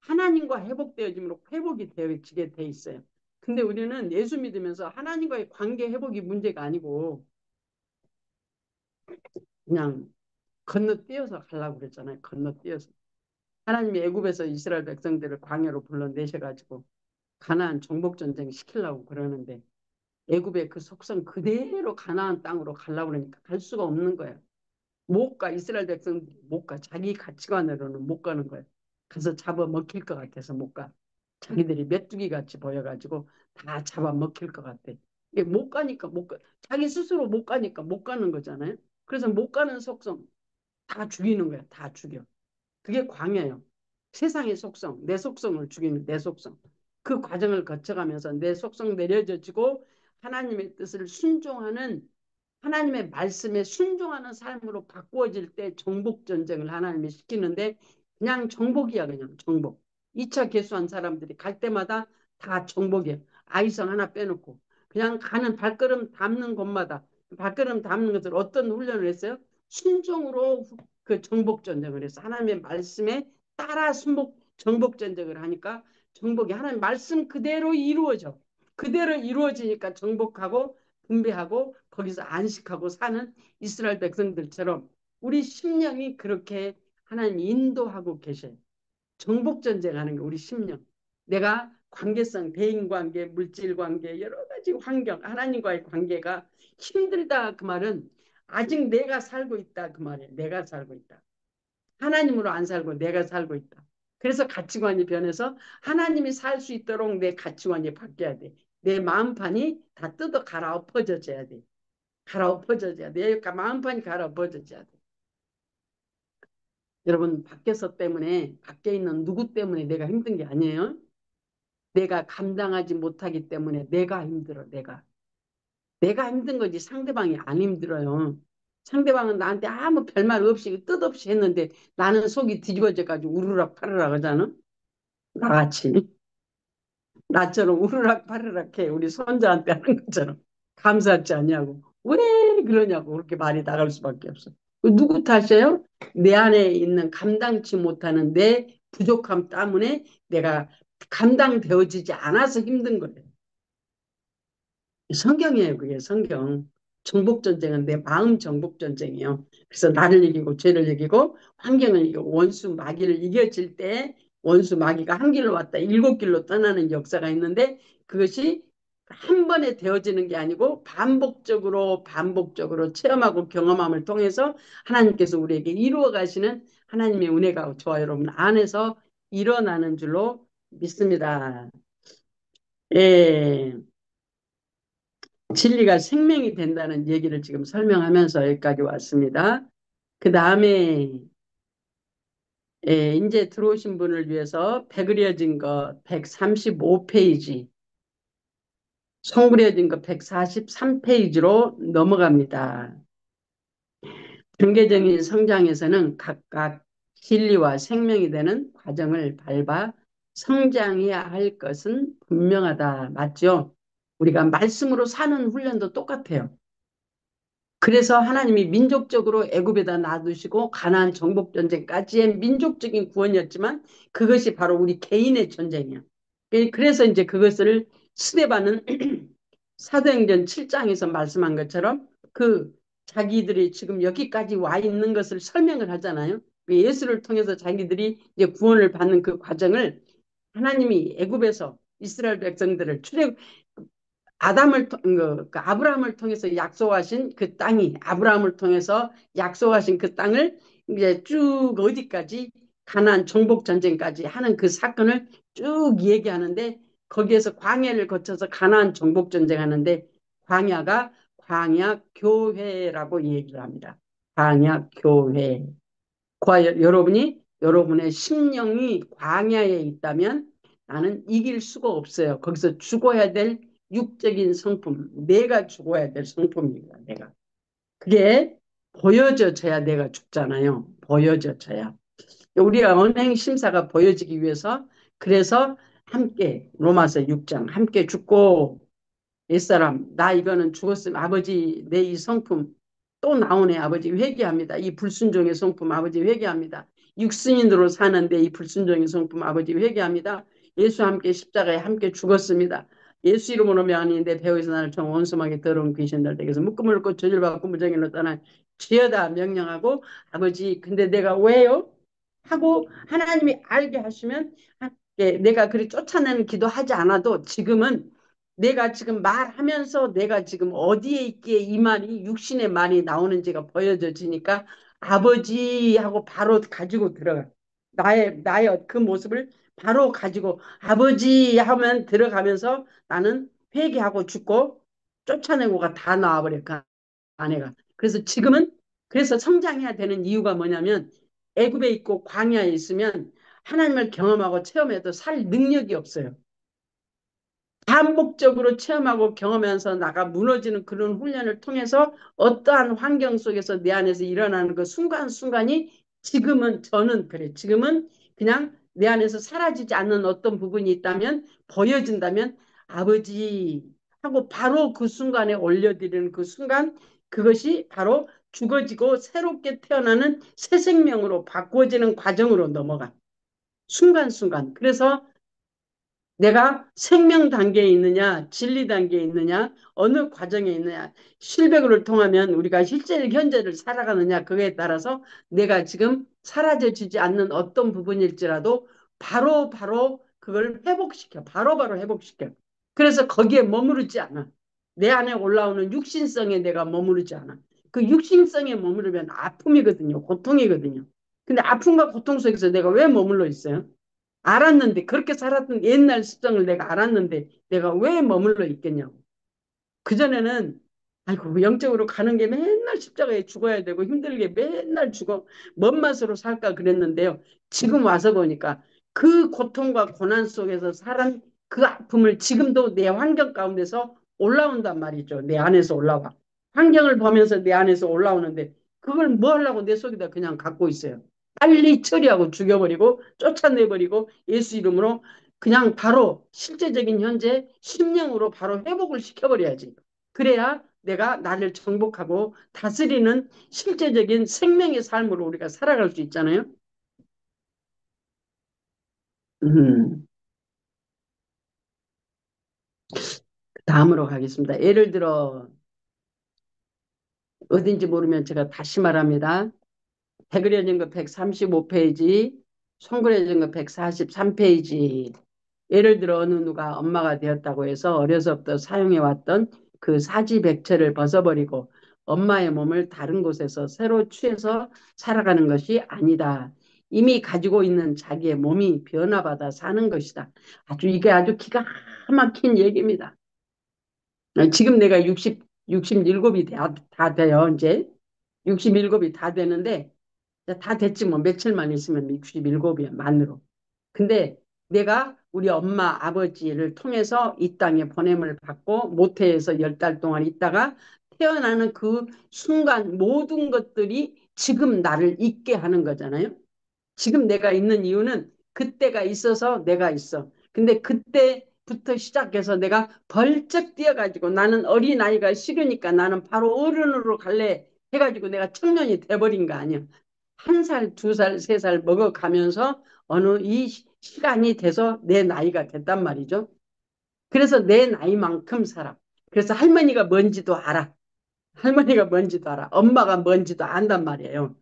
하나님과 회복되어짐으로 회복이 되어지게 돼 있어요. 근데 우리는 예수 믿으면서 하나님과의 관계 회복이 문제가 아니고 그냥 건너뛰어서 가려고 그랬잖아요. 건너뛰어서. 하나님이 애굽에서 이스라엘 백성들을 광야로 불러내셔가지고 가나안 정복 전쟁 시키려고 그러는데 애굽의 그 속성 그대로 가나안 땅으로 가려고 그러니까 갈 수가 없는 거야. 못 가. 이스라엘 백성들이 못 가. 자기 가치관으로는 못 가는 거야. 가서 잡아 먹힐 것 같아서 못 가. 자기들이 메뚜기 같이 보여가지고 다 잡아 먹힐 것 같아. 이게 못 가니까 못 가. 자기 스스로 못 가니까 못 가는 거잖아요. 그래서 못 가는 속성 다 죽이는 거야. 다 죽여. 그게 광야예요. 세상의 속성, 내 속성을 죽이는 내 속성. 그 과정을 거쳐가면서 내 속성 내려져지고 하나님의 뜻을 순종하는 하나님의 말씀에 순종하는 삶으로 바꾸어질 때 정복 전쟁을 하나님이 시키는데 그냥 정복이야 그냥 정복. 2차 개수한 사람들이 갈 때마다 다 정복이야. 아이성 하나 빼놓고 그냥 가는 발걸음 닿는 곳마다 발걸음 닿는 것을 어떤 훈련을 했어요? 순종으로 그 정복 전쟁을 했어. 하나님의 말씀에 따라 순복 정복 전쟁을 하니까 정복이 하나님 말씀 그대로 이루어져. 그대로 이루어지니까 정복하고 분배하고 거기서 안식하고 사는 이스라엘 백성들처럼 우리 심령이 그렇게 하나님 인도하고 계셔요. 정복전쟁하는 게 우리 심령. 내가 관계성, 대인관계, 물질관계, 여러 가지 환경, 하나님과의 관계가 힘들다 그 말은 아직 내가 살고 있다 그 말이에요. 내가 살고 있다. 하나님으로 안 살고 내가 살고 있다. 그래서 가치관이 변해서 하나님이 살 수 있도록 내 가치관이 바뀌어야 돼. 내 마음판이 다 뜯어 갈아엎어져야 돼. 갈아엎어져야 돼. 내 마음판이 갈아엎어져야 돼. 여러분 밖에서 때문에 밖에 있는 누구 때문에 내가 힘든 게 아니에요. 내가 감당하지 못하기 때문에 내가 힘들어. 내가 힘든 거지 상대방이 안 힘들어요. 상대방은 나한테 아무 별말 없이 뜻없이 했는데 나는 속이 뒤집어져 가지고 우르락 파르락 하잖아. 나같이 나처럼 우르락 파르락 해. 우리 손자한테 하는 것처럼 감사하지 않냐고. 왜 그러냐고 그렇게 말이 나갈 수밖에 없어. 누구 탓이에요? 내 안에 있는 감당치 못하는 내 부족함 때문에 내가 감당되어지지 않아서 힘든 거예요. 성경이에요, 그게 성경. 정복전쟁은 내 마음 정복전쟁이에요. 그래서 나를 이기고 죄를 이기고 환경을 이기고 원수 마귀를 이겨질 때 원수 마귀가 한 길로 왔다 일곱 길로 떠나는 역사가 있는데 그것이 한 번에 되어지는 게 아니고 반복적으로 체험하고 경험함을 통해서 하나님께서 우리에게 이루어 가시는 하나님의 은혜가 저와 여러분 안에서 일어나는 줄로 믿습니다. 예. 진리가 생명이 된다는 얘기를 지금 설명하면서 여기까지 왔습니다. 그 다음에 이제 들어오신 분을 위해서 배그려진 거 135페이지, 송그려진 거 143페이지로 넘어갑니다. 단계적인 성장에서는 각각 진리와 생명이 되는 과정을 밟아 성장해야 할 것은 분명하다. 맞죠? 우리가 말씀으로 사는 훈련도 똑같아요. 그래서 하나님이 민족적으로 애굽에다 놔두시고 가나안 정복 전쟁까지의 민족적인 구원이었지만 그것이 바로 우리 개인의 전쟁이야. 그래서 이제 그것을 스데반은 사도행전 7장에서 말씀한 것처럼 그 자기들이 지금 여기까지 와 있는 것을 설명을 하잖아요. 그 예수를 통해서 자기들이 이제 구원을 받는 그 과정을 하나님이 애굽에서 이스라엘 백성들을 출애 그 아브라함을 통해서 약속하신 그 땅이 아브라함을 통해서 약속하신 그 땅을 이제 쭉 어디까지 가나안 정복 전쟁까지 하는 그 사건을 쭉 얘기하는데 거기에서 광야를 거쳐서 가나안 정복 전쟁하는데 광야가 광야 교회라고 얘기를 합니다. 광야 교회. 여러분이 여러분의 심령이 광야에 있다면 나는 이길 수가 없어요. 거기서 죽어야 될 육적인 성품, 내가 죽어야 될 성품입니다. 내가. 그게 보여져야 내가 죽잖아요. 보여져야. 우리가 언행 심사가 보여지기 위해서 그래서 함께 로마서 6장 함께 죽고 옛사람 나 이거는 죽었으면 아버지 내 이 성품 또 나오네 아버지 회개합니다. 이 불순종의 성품 아버지 회개합니다. 육신인으로 사는데 이 불순종의 성품 아버지 회개합니다. 예수와 함께 십자가에 함께 죽었습니다. 예수 이름으로 명하니 내 배후에서 나를 총 원수하게 더러운 귀신들 댁에서 묶음을 얻고 저주받고 무정일로 떠나 죄다 명령하고 아버지 근데 내가 왜요? 하고 하나님이 알게 하시면 예, 내가 그리 쫓아내는 기도하지 않아도 지금은 내가 지금 말하면서 내가 지금 어디에 있기에 이 말이 육신의 말이 나오는지가 보여져지니까 아버지 하고 바로 가지고 들어가. 나의 그 모습을 바로 가지고 아버지 하면 들어가면서 나는 회개하고 죽고 쫓아내고가 다 나와버려. 그 아내가. 그래서 지금은 그래서 성장해야 되는 이유가 뭐냐면 애굽에 있고 광야에 있으면 하나님을 경험하고 체험해도 살 능력이 없어요. 반복적으로 체험하고 경험하면서 나가 무너지는 그런 훈련을 통해서 어떠한 환경 속에서 내 안에서 일어나는 그 순간순간이 지금은 저는 그래. 지금은 그냥 내 안에서 사라지지 않는 어떤 부분이 있다면 보여진다면 아버지 하고 바로 그 순간에 올려드리는 그 순간 그것이 바로 죽어지고 새롭게 태어나는 새 생명으로 바꾸어지는 과정으로 넘어가. 순간순간. 그래서 내가 생명 단계에 있느냐, 진리 단계에 있느냐, 어느 과정에 있느냐, 실백을 통하면 우리가 실제 현재를 살아가느냐, 그거에 따라서 내가 지금 사라져지지 않는 어떤 부분일지라도 바로 그걸 회복시켜. 바로 회복시켜. 그래서 거기에 머무르지 않아. 내 안에 올라오는 육신성에 내가 머무르지 않아. 그 육신성에 머무르면 아픔이거든요. 고통이거든요. 근데 아픔과 고통 속에서 내가 왜 머물러 있어요? 알았는데 그렇게 살았던 옛날 습성을 내가 알았는데 내가 왜 머물러 있겠냐고. 그전에는 아이고 영적으로 가는 게 맨날 십자가에 죽어야 되고 힘들게 맨날 죽어 뭔 맛으로 살까 그랬는데요. 지금 와서 보니까 그 고통과 고난 속에서 살은 그 아픔을 지금도 내 환경 가운데서 올라온단 말이죠. 내 안에서 올라와. 환경을 보면서 내 안에서 올라오는데 그걸 뭐 하려고 내 속에다 그냥 갖고 있어요. 빨리 처리하고 죽여버리고 쫓아내버리고 예수 이름으로 그냥 바로 실제적인 현재 심령으로 바로 회복을 시켜버려야지. 그래야 내가 나를 정복하고 다스리는 실제적인 생명의 삶으로 우리가 살아갈 수 있잖아요. 음, 다음으로 가겠습니다. 예를 들어 어딘지 모르면 제가 다시 말합니다. 백그려진 거 135페이지, 손그려진 거 143페이지. 예를 들어 어느 누가 엄마가 되었다고 해서 어려서부터 사용해왔던 그 사지백체를 벗어버리고 엄마의 몸을 다른 곳에서 새로 취해서 살아가는 것이 아니다. 이미 가지고 있는 자기의 몸이 변화받아 사는 것이다. 이게 아주 기가 막힌 얘기입니다. 지금 내가 67이 다 돼요, 이제. 67이 다 되는데, 다 됐지 뭐 며칠만 있으면 67이야, 만으로. 근데 내가 우리 엄마, 아버지를 통해서 이 땅에 보냄을 받고 모태에서 10달 동안 있다가 태어나는 그 순간 모든 것들이 지금 나를 있게 하는 거잖아요. 지금 내가 있는 이유는 그때가 있어서 내가 있어. 근데 그때부터 시작해서 내가 벌쩍 뛰어가지고 나는 어린아이가 싫으니까 나는 바로 어른으로 갈래 해가지고 내가 청년이 돼버린 거 아니야. 한 살, 두 살, 세 살 먹어가면서 어느 이 시간이 돼서 내 나이가 됐단 말이죠. 그래서 내 나이만큼 살아. 그래서 할머니가 뭔지도 알아. 할머니가 뭔지도 알아. 엄마가 뭔지도 안단 말이에요.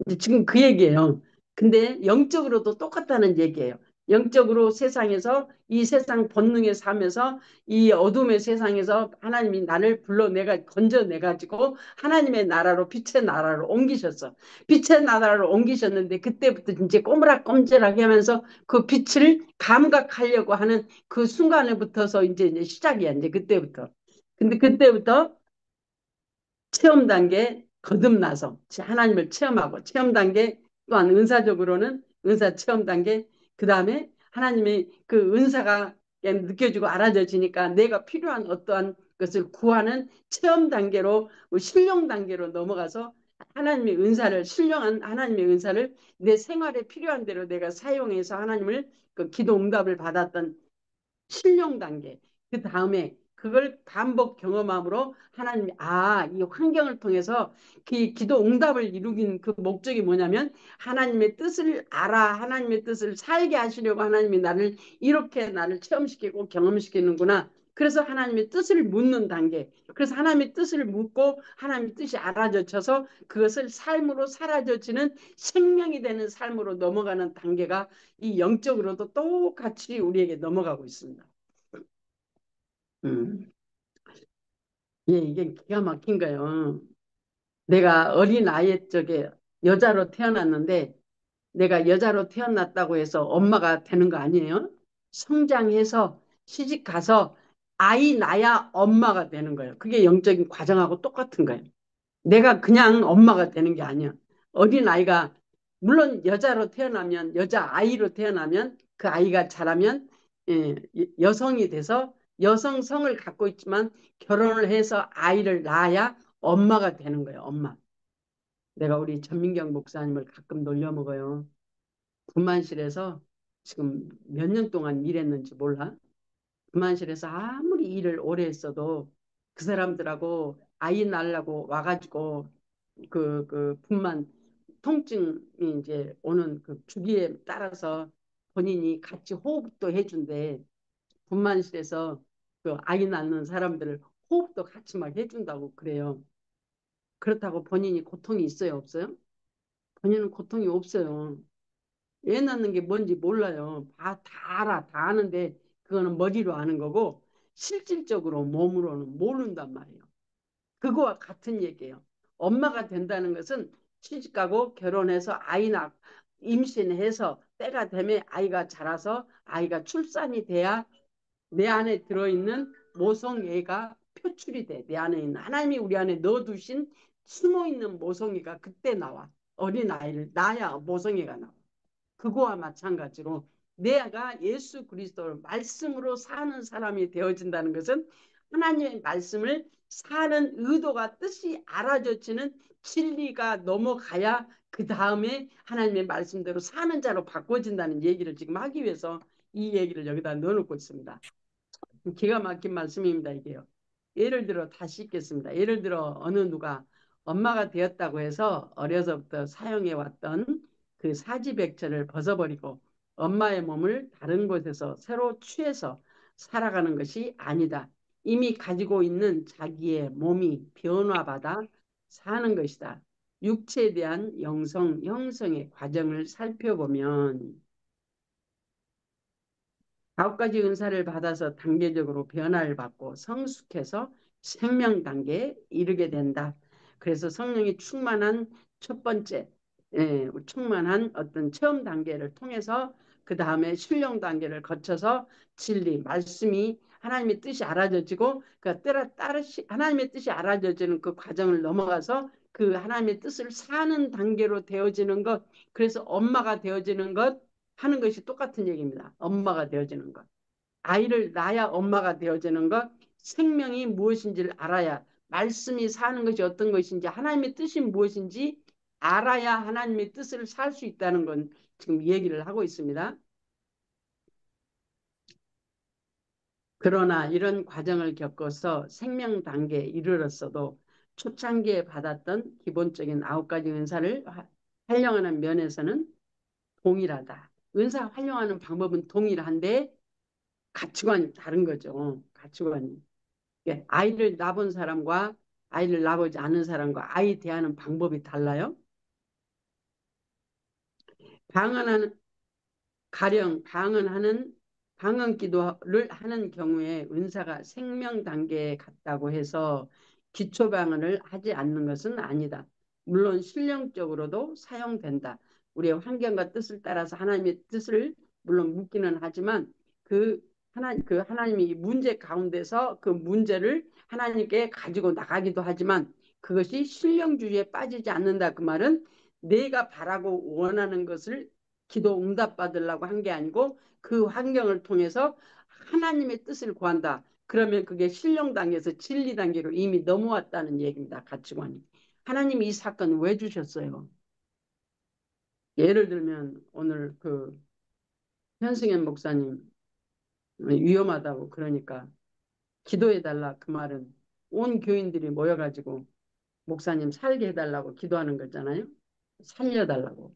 이제 지금 그 얘기예요. 근데 영적으로도 똑같다는 얘기예요. 영적으로 세상에서 이 세상 본능의 삶에서 이 어둠의 세상에서 하나님이 나를 불러내가 건져내가지고 하나님의 나라로 빛의 나라로 옮기셨어. 빛의 나라로 옮기셨는데 그때부터 이제 꼬무락꼼지락 하면서 그 빛을 감각하려고 하는 그 순간에 붙어서 이제 시작이야. 이제 그때부터. 근데 그때부터 체험 단계 거듭나서 하나님을 체험하고 체험 단계 또한 은사적으로는 은사 체험 단계 그다음에 하나님의 그 은사가 느껴지고 알아져지니까 내가 필요한 어떠한 것을 구하는 체험 단계로 신령 단계로 넘어가서 하나님의 은사를 신령한 하나님의 은사를 내 생활에 필요한 대로 내가 사용해서 하나님을 그 기도 응답을 받았던 신령 단계. 그 다음에 그걸 반복 경험함으로 하나님이 이 환경을 통해서 그 기도 응답을 이루긴 그 목적이 뭐냐면 하나님의 뜻을 알아 하나님의 뜻을 살게 하시려고 하나님이 나를 이렇게 나를 체험시키고 경험시키는구나. 그래서 하나님의 뜻을 묻는 단계. 그래서 하나님의 뜻을 묻고 하나님의 뜻이 알아져서 그것을 삶으로 사라져지는 생명이 되는 삶으로 넘어가는 단계가 이 영적으로도 똑같이 우리에게 넘어가고 있습니다. 음. 예, 이게 기가 막힌 거예요. 내가 어린 아이 쪽에 여자로 태어났는데 내가 여자로 태어났다고 해서 엄마가 되는 거 아니에요? 성장해서 시집 가서 아이 낳아야 엄마가 되는 거예요. 그게 영적인 과정하고 똑같은 거예요. 내가 그냥 엄마가 되는 게 아니야. 어린 아이가 물론 여자로 태어나면 여자 아이로 태어나면 그 아이가 자라면 여성이 돼서 여성성을 갖고 있지만 결혼을 해서 아이를 낳아야 엄마가 되는 거예요. 엄마. 내가 우리 전민경 목사님을 가끔 놀려 먹어요. 분만실에서 지금 몇 년 동안 일했는지 몰라. 분만실에서 아무리 일을 오래 했어도 그 사람들하고 아이 낳으려고 와가지고 그 분만 통증이 이제 오는 그 주기에 따라서 본인이 같이 호흡도 해준대. 분만실에서 그 아이 낳는 사람들을 호흡도 같이 막 해준다고 그래요. 그렇다고 본인이 고통이 있어요, 없어요? 본인은 고통이 없어요. 애 낳는 게 뭔지 몰라요. 다 알아, 다 아는데 그거는 머리로 아는 거고 실질적으로 몸으로는 모른단 말이에요. 그거와 같은 얘기예요. 엄마가 된다는 것은 시집가고 결혼해서 아이 낳 임신해서 때가 되면 아이가 자라서 아이가 출산이 돼야 내 안에 들어있는 모성애가 표출이 돼. 내 안에 있는 하나님이 우리 안에 넣어두신 숨어있는 모성애가 그때 나와. 어린 아이를 낳아야 모성애가 나와. 그거와 마찬가지로 내가 예수 그리스도를 말씀으로 사는 사람이 되어진다는 것은 하나님의 말씀을 사는 의도가 뜻이 알아져지는 진리가 넘어가야 그 다음에 하나님의 말씀대로 사는 자로 바꿔진다는 얘기를 지금 하기 위해서 이 얘기를 여기다 넣어놓고 있습니다. 기가 막힌 말씀입니다, 이게요. 예를 들어 다시 읽겠습니다. 예를 들어 어느 누가 엄마가 되었다고 해서 어려서부터 사용해 왔던 그 사지백철을 벗어버리고 엄마의 몸을 다른 곳에서 새로 취해서 살아가는 것이 아니다. 이미 가지고 있는 자기의 몸이 변화받아 사는 것이다. 육체에 대한 형성의 과정을 살펴보면 9가지 은사를 받아서 단계적으로 변화를 받고 성숙해서 생명 단계에 이르게 된다. 그래서 성령이 충만한 첫 번째, 충만한 어떤 체험 단계를 통해서 그 다음에 신령 단계를 거쳐서 진리, 말씀이 하나님의 뜻이 알아져지고 그 하나님의 뜻이 알아져지는 그 과정을 넘어가서 그 하나님의 뜻을 사는 단계로 되어지는 것, 그래서 엄마가 되어지는 것, 하는 것이 똑같은 얘기입니다. 엄마가 되어지는 것. 아이를 낳아야 엄마가 되어지는 것, 생명이 무엇인지를 알아야, 말씀이 사는 것이 어떤 것인지, 하나님의 뜻이 무엇인지 알아야 하나님의 뜻을 살 수 있다는 건 지금 얘기를 하고 있습니다. 그러나 이런 과정을 겪어서 생명 단계에 이르렀어도 초창기에 받았던 기본적인 9가지 은사를 활용하는 면에서는 동일하다. 은사 활용하는 방법은 동일한데 가치관이 다른 거죠. 가치관이. 아이를 낳은 사람과 아이를 낳지 않은 사람과 아이 대하는 방법이 달라요. 방언하는 가령 방언 기도를 하는 경우에 은사가 생명 단계에 갔다고 해서 기초 방언을 하지 않는 것은 아니다. 물론 실령적으로도 사용된다. 우리의 환경과 뜻을 따라서 하나님의 뜻을 물론 묻기는 하지만 그 하나님이 문제 가운데서 그 문제를 하나님께 가지고 나가기도 하지만 그것이 실령주의에 빠지지 않는다. 그 말은 내가 바라고 원하는 것을 기도 응답 받으려고 한 게 아니고 그 환경을 통해서 하나님의 뜻을 구한다. 그러면 그게 신령 단계에서 진리 단계로 이미 넘어왔다는 얘기입니다. 가치관이. 하나님이 이 사건 왜 주셨어요? 예를 들면 오늘 그 현승현 목사님 위험하다고 그러니까 기도해달라 그 말은 온 교인들이 모여가지고 목사님 살게 해달라고 기도하는 거잖아요. 살려달라고.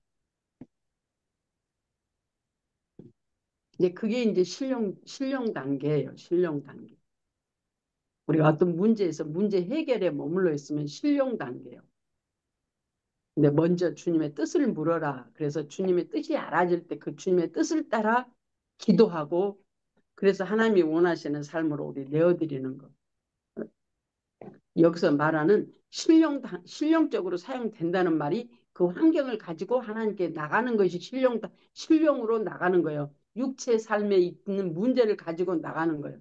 이제 그게 이제 신령 단계예요. 신령 단계. 우리가 어떤 문제에서 문제 해결에 머물러 있으면 신령 단계예요. 근데 먼저 주님의 뜻을 물어라. 그래서 주님의 뜻이 알아질 때 그 주님의 뜻을 따라 기도하고 그래서 하나님이 원하시는 삶으로 우리 내어드리는 것. 여기서 말하는 신령적으로 사용된다는 말이 그 환경을 가지고 하나님께 나가는 것이 신령으로 나가는 거예요. 육체 삶에 있는 문제를 가지고 나가는 거예요.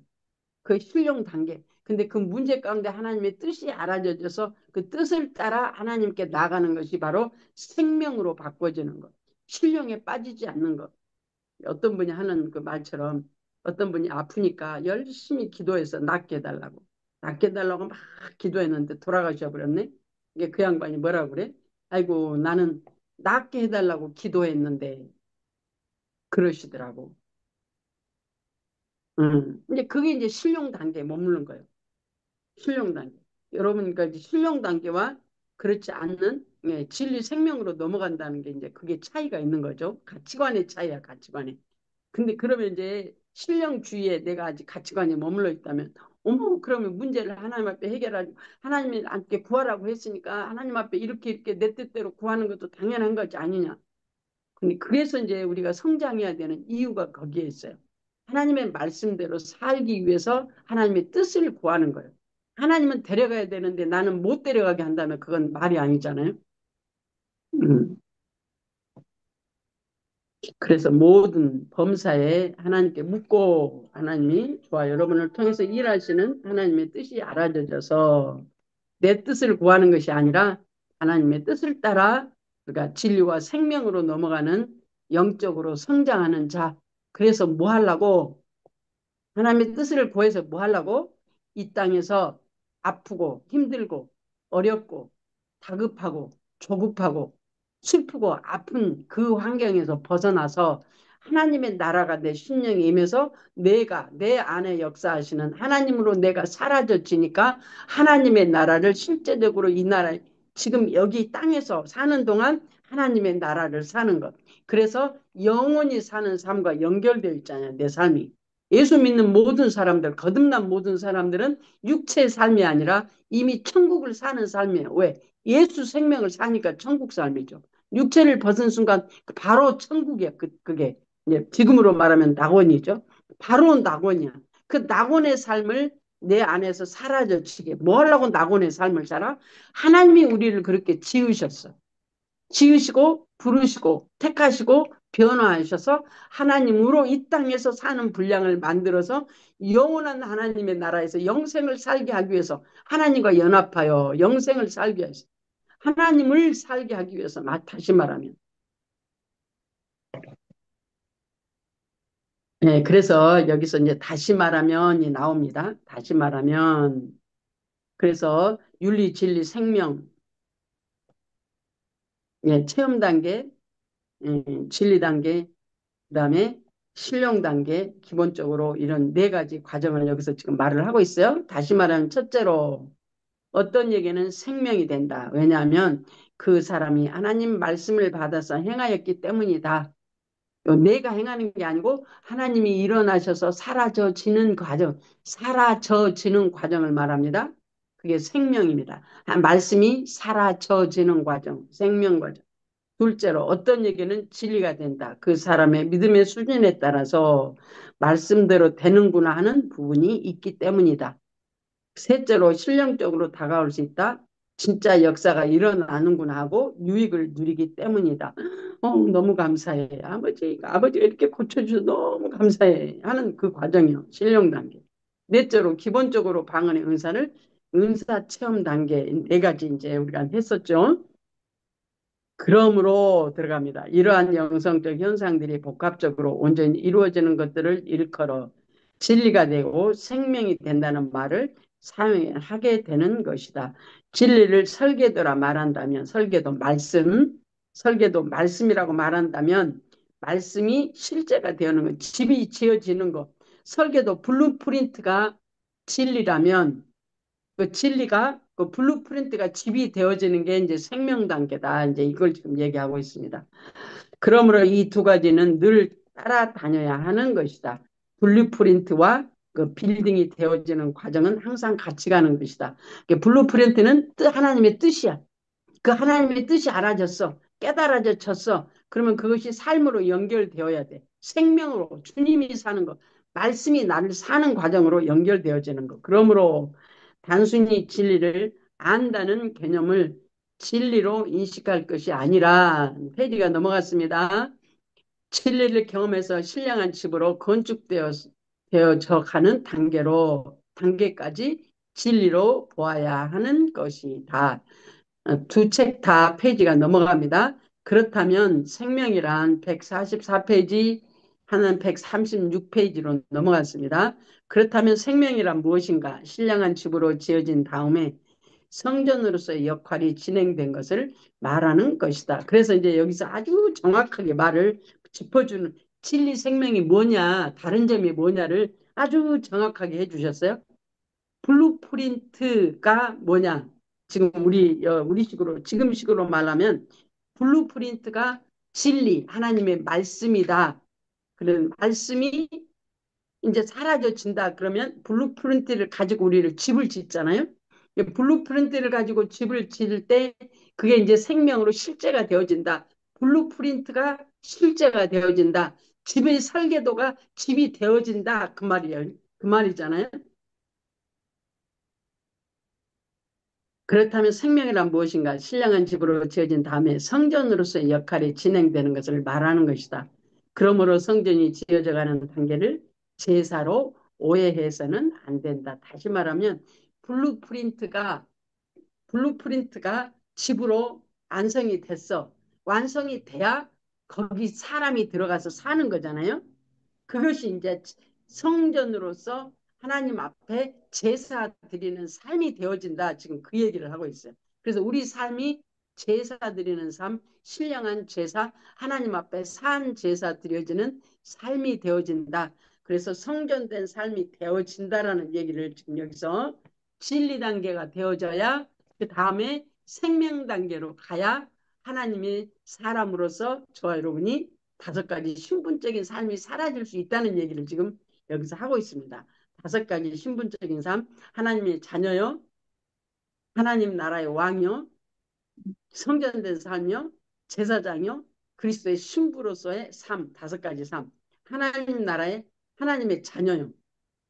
그 신령 단계. 근데 그 문제 가운데 하나님의 뜻이 알아져서 그 뜻을 따라 하나님께 나가는 것이 바로 생명으로 바꿔지는 것. 신령에 빠지지 않는 것. 어떤 분이 하는 그 말처럼 어떤 분이 아프니까 열심히 기도해서 낫게 해달라고. 낫게 해달라고 막 기도했는데 돌아가셔 버렸네. 이게 그 양반이 뭐라고 그래? 아이고 나는 낫게 해달라고 기도했는데 그러시더라고. 이제 그게 이제 신령 단계에 머무는 거예요. 신령 단계. 여러분, 그러니까 이제 신령 단계와 그렇지 않는 진리 생명으로 넘어간다는 게 이제 그게 차이가 있는 거죠. 가치관의 차이야, 가치관의. 근데 그러면 이제 신령주의에 내가 아직 가치관이 머물러 있다면, 어머, 그러면 문제를 하나님 앞에 해결하고, 하나님 앞에 구하라고 했으니까 하나님 앞에 이렇게 내 뜻대로 구하는 것도 당연한 거지 아니냐. 근데 그래서 이제 우리가 성장해야 되는 이유가 거기에 있어요. 하나님의 말씀대로 살기 위해서 하나님의 뜻을 구하는 거예요. 하나님은 데려가야 되는데 나는 못 데려가게 한다면 그건 말이 아니잖아요. 음. 그래서 모든 범사에 하나님께 묻고 하나님이 저와 여러분을 통해서 일하시는 하나님의 뜻이 알아져서 내 뜻을 구하는 것이 아니라 하나님의 뜻을 따라 그러니까 진리와 생명으로 넘어가는 영적으로 성장하는 자. 그래서 뭐 하려고 하나님의 뜻을 구해서 뭐 하려고 이 땅에서 아프고 힘들고 어렵고 다급하고 조급하고 슬프고 아픈 그 환경에서 벗어나서 하나님의 나라가 내 심령에 임해서 내가 내 안에 역사하시는 하나님으로 내가 사라져지니까 하나님의 나라를 실제적으로 이 나라에 지금 여기 땅에서 사는 동안 하나님의 나라를 사는 것. 그래서 영원히 사는 삶과 연결되어 있잖아요. 내 삶이. 예수 믿는 모든 사람들, 거듭난 모든 사람들은 육체의 삶이 아니라 이미 천국을 사는 삶이에요. 왜? 예수 생명을 사니까 천국 삶이죠. 육체를 벗은 순간 바로 천국이야. 그게 이제 지금으로 말하면 낙원이죠. 바로 낙원이야. 그 낙원의 삶을 내 안에서 사라져치게. 뭐 하려고 낙원의 삶을 살아? 하나님이 우리를 그렇게 지으셨어. 지으시고 부르시고 택하시고 변화하셔서 하나님으로 이 땅에서 사는 분량을 만들어서 영원한 하나님의 나라에서 영생을 살게 하기 위해서 하나님과 연합하여 영생을 살게 하셔. 하나님을 살게 하기 위해서 다시 말하면 네, 그래서 여기서 이제 다시 말하면이 나옵니다. 다시 말하면 그래서 윤리, 진리, 생명 체험 단계, 진리 단계, 그다음에 신령 단계 기본적으로 이런 네 가지 과정을 여기서 지금 말을 하고 있어요. 다시 말하면 첫째로 어떤 얘기는 생명이 된다. 왜냐하면 그 사람이 하나님 말씀을 받아서 행하였기 때문이다. 내가 행하는 게 아니고 하나님이 일어나셔서 사라져지는 과정, 사라져지는 과정을 말합니다. 그게 생명입니다. 말씀이 사라져지는 과정, 생명 과정. 둘째로 어떤 얘기는 진리가 된다. 그 사람의 믿음의 수준에 따라서 말씀대로 되는구나 하는 부분이 있기 때문이다. 셋째로 신령적으로 다가올 수 있다. 진짜 역사가 일어나는구나 하고 유익을 누리기 때문이다. 너무 감사해. 아버지가 이렇게 고쳐주셔서 너무 감사해. 하는 그 과정이요. 신령 단계. 넷째로 기본적으로 방언의 은사 체험 단계 네 가지 이제 우리가 했었죠. 그러므로 들어갑니다. 이러한 영성적 현상들이 복합적으로 온전히 이루어지는 것들을 일컬어 진리가 되고 생명이 된다는 말을 사용하게 되는 것이다. 진리를 설계도라 말한다면 설계도 말씀이라고 말한다면 말씀이 실제가 되는 것, 집이 지어지는 것, 설계도 블루프린트가 진리라면 그 진리가 그 블루프린트가 집이 되어지는 게 이제 생명 단계다. 이제 이걸 지금 얘기하고 있습니다. 그러므로 이 두 가지는 늘 따라다녀야 하는 것이다. 블루프린트와 그 빌딩이 되어지는 과정은 항상 같이 가는 것이다. 블루프린트는 하나님의 뜻이야. 그 하나님의 뜻이 알아졌어. 깨달아졌어. 그러면 그것이 삶으로 연결되어야 돼. 생명으로 주님이 사는 것, 말씀이 나를 사는 과정으로 연결되어지는 것. 그러므로 단순히 진리를 안다는 개념을 진리로 인식할 것이 아니라 페이지가 넘어갔습니다. 진리를 경험해서 신령한 집으로 건축되어져 가는 단계까지 진리로 보아야 하는 것이다. 두 책 다 페이지가 넘어갑니다. 그렇다면 생명이란 144페이지, 하나는 136페이지로 넘어갔습니다. 그렇다면 생명이란 무엇인가? 신령한 집으로 지어진 다음에 성전으로서의 역할이 진행된 것을 말하는 것이다. 그래서 이제 여기서 아주 정확하게 말을 짚어주는 진리 생명이 뭐냐, 다른 점이 뭐냐를 아주 정확하게 해주셨어요. 블루프린트가 뭐냐? 지금 우리식으로 지금식으로 말하면 블루프린트가 진리, 하나님의 말씀이다. 그런 말씀이 이제 사라져진다. 그러면 블루프린트를 가지고 우리를 집을 짓잖아요. 블루프린트를 가지고 집을 지을 때 그게 이제 생명으로 실제가 되어진다. 블루프린트가 실제가 되어진다. 집의 설계도가 집이 되어진다. 그 말이에요. 그 말이잖아요. 그렇다면 생명이란 무엇인가? 신령한 집으로 지어진 다음에 성전으로서의 역할이 진행되는 것을 말하는 것이다. 그러므로 성전이 지어져 가는 단계를 제사로 오해해서는 안 된다. 다시 말하면 블루프린트가 블루프린트가 집으로 완성이 됐어. 완성이 돼야 거기 사람이 들어가서 사는 거잖아요. 그것이 이제 성전으로서 하나님 앞에 제사 드리는 삶이 되어진다. 지금 그 얘기를 하고 있어요. 그래서 우리 삶이 제사 드리는 삶, 신령한 제사, 하나님 앞에 산 제사 드려지는 삶이 되어진다. 그래서 성전된 삶이 되어진다라는 얘기를 지금 여기서 진리 단계가 되어져야 그 다음에 생명 단계로 가야 하나님이 사람으로서 저와 여러분이 다섯 가지 신분적인 삶이 사라질 수 있다는 얘기를 지금 여기서 하고 있습니다. 다섯 가지 신분적인 삶, 하나님의 자녀요, 하나님 나라의 왕이요, 성전된 삶이요, 제사장이요, 그리스도의 신부로서의 삶, 다섯 가지 삶, 하나님 나라의 하나님의 자녀요.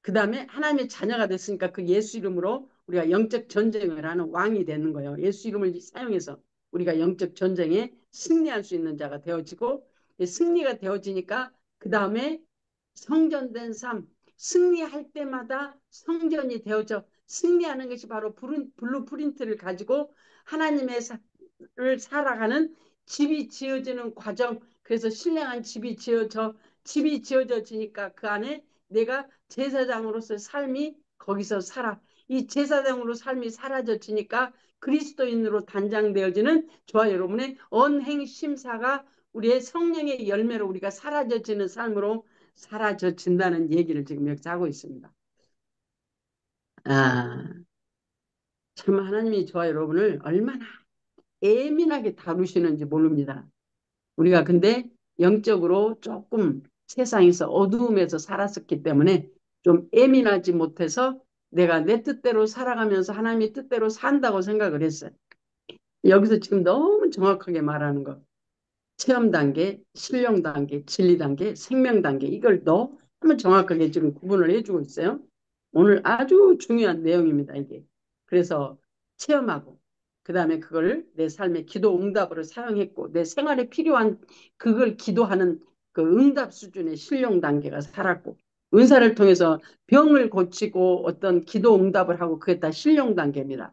그 다음에 하나님의 자녀가 됐으니까 그 예수 이름으로 우리가 영적 전쟁을 하는 왕이 되는 거예요. 예수 이름을 사용해서 우리가 영적 전쟁에 승리할 수 있는 자가 되어지고 승리가 되어지니까 그 다음에 성전된 삶, 승리할 때마다 성전이 되어져 승리하는 것이 바로 블루프린트를 가지고 하나님의 를 살아가는 집이 지어지는 과정. 그래서 신령한 집이 지어져지니까 그 안에 내가 제사장으로서 삶이 거기서 살아. 이 제사장으로 삶이 사라져지니까 그리스도인으로 단장되어지는 저와 여러분의 언행 심사가 우리의 성령의 열매로 우리가 사라져지는 삶으로 사라져진다는 얘기를 지금 여기서 하고 있습니다. 아, 참 하나님이 저와 여러분을 얼마나 예민하게 다루시는지 모릅니다. 우리가 근데 영적으로 조금 세상에서 어두움에서 살았었기 때문에 좀 예민하지 못해서 내가 내 뜻대로 살아가면서 하나님의 뜻대로 산다고 생각을 했어요. 여기서 지금 너무 정확하게 말하는 거. 체험 단계, 실용 단계, 진리 단계, 생명 단계 이걸 너무 정확하게 지금 구분을 해주고 있어요. 오늘 아주 중요한 내용입니다, 이게. 그래서 체험하고 그다음에 그걸 내 삶의 기도 응답으로 사용했고 내 생활에 필요한 그걸 기도하는 그 응답 수준의 실용 단계가 살았고 은사를 통해서 병을 고치고 어떤 기도 응답을 하고 그게 다 실용 단계입니다.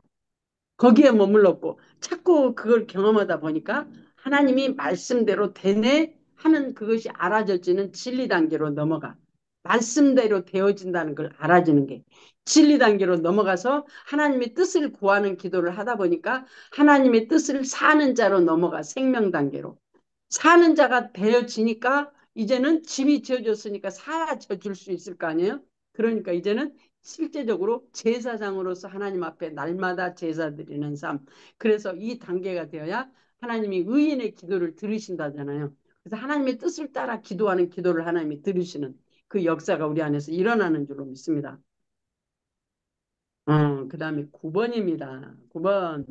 거기에 머물렀고 자꾸 그걸 경험하다 보니까 하나님이 말씀대로 되네 하는 그것이 알아져지는 진리 단계로 넘어가. 말씀대로 되어진다는 걸 알아지는 게 진리 단계로 넘어가서 하나님의 뜻을 구하는 기도를 하다 보니까 하나님의 뜻을 사는 자로 넘어가 생명 단계로. 사는 자가 되어지니까 이제는 집이 지어졌으니까 사라져 줄 수 있을 거 아니에요? 그러니까 이제는 실제적으로 제사장으로서 하나님 앞에 날마다 제사 드리는 삶. 그래서 이 단계가 되어야 하나님이 의인의 기도를 들으신다잖아요. 그래서 하나님의 뜻을 따라 기도하는 기도를 하나님이 들으시는. 그 역사가 우리 안에서 일어나는 줄로 믿습니다. 그다음에 9번입니다. 9번.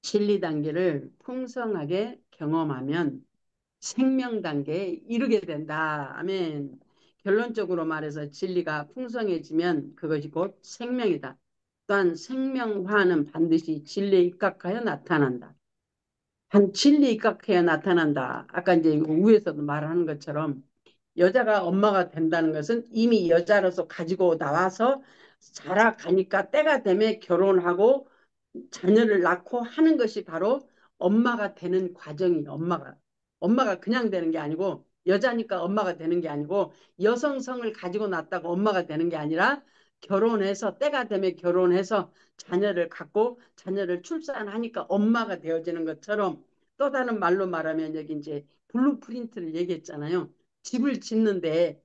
진리 단계를 풍성하게 경험하면 생명 단계에 이르게 된다. 아멘. 결론적으로 말해서 진리가 풍성해지면 그것이 곧 생명이다. 또한 생명화는 반드시 진리에 입각하여 나타난다. 한 진리에 입각하여 나타난다. 아까 이제 위에서도 말하는 것처럼 여자가 엄마가 된다는 것은 이미 여자로서 가지고 나와서 자라가니까 때가 되면 결혼하고 자녀를 낳고 하는 것이 바로 엄마가 되는 과정이 엄마가 그냥 되는 게 아니고 여자니까 엄마가 되는 게 아니고 여성성을 가지고 났다고 엄마가 되는 게 아니라 결혼해서 때가 되면 결혼해서 자녀를 갖고 자녀를 출산하니까 엄마가 되어지는 것처럼 또 다른 말로 말하면 여기 이제 블루프린트를 얘기했잖아요. 집을 짓는데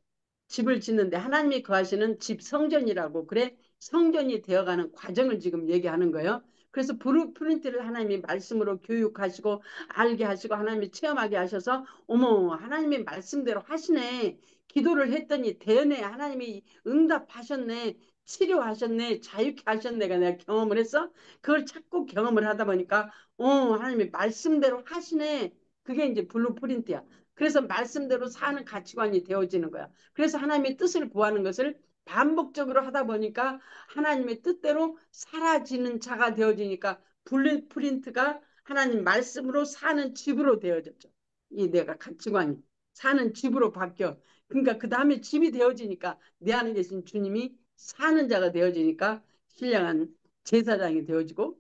집을 짓는데 하나님이 거하시는 집 성전이라고 그래 성전이 되어가는 과정을 지금 얘기하는 거예요. 그래서 브루프린트를 하나님이 말씀으로 교육하시고 알게 하시고 하나님이 체험하게 하셔서 어머 하나님의 말씀대로 하시네. 기도를 했더니 대연에 하나님이 응답하셨네. 치료하셨네. 자유케 하셨네가 내가 경험을 했어. 그걸 자꾸 경험을 하다 보니까 하나님이 말씀대로 하시네. 그게 이제 블루프린트야. 그래서 말씀대로 사는 가치관이 되어지는 거야. 그래서 하나님의 뜻을 구하는 것을 반복적으로 하다 보니까 하나님의 뜻대로 사라지는 자가 되어지니까 블루프린트가 하나님 말씀으로 사는 집으로 되어졌죠. 이 내가 가치관이 사는 집으로 바뀌어. 그러니까 그 다음에 집이 되어지니까 내 안에 계신 주님이 사는 자가 되어지니까 신령한 제사장이 되어지고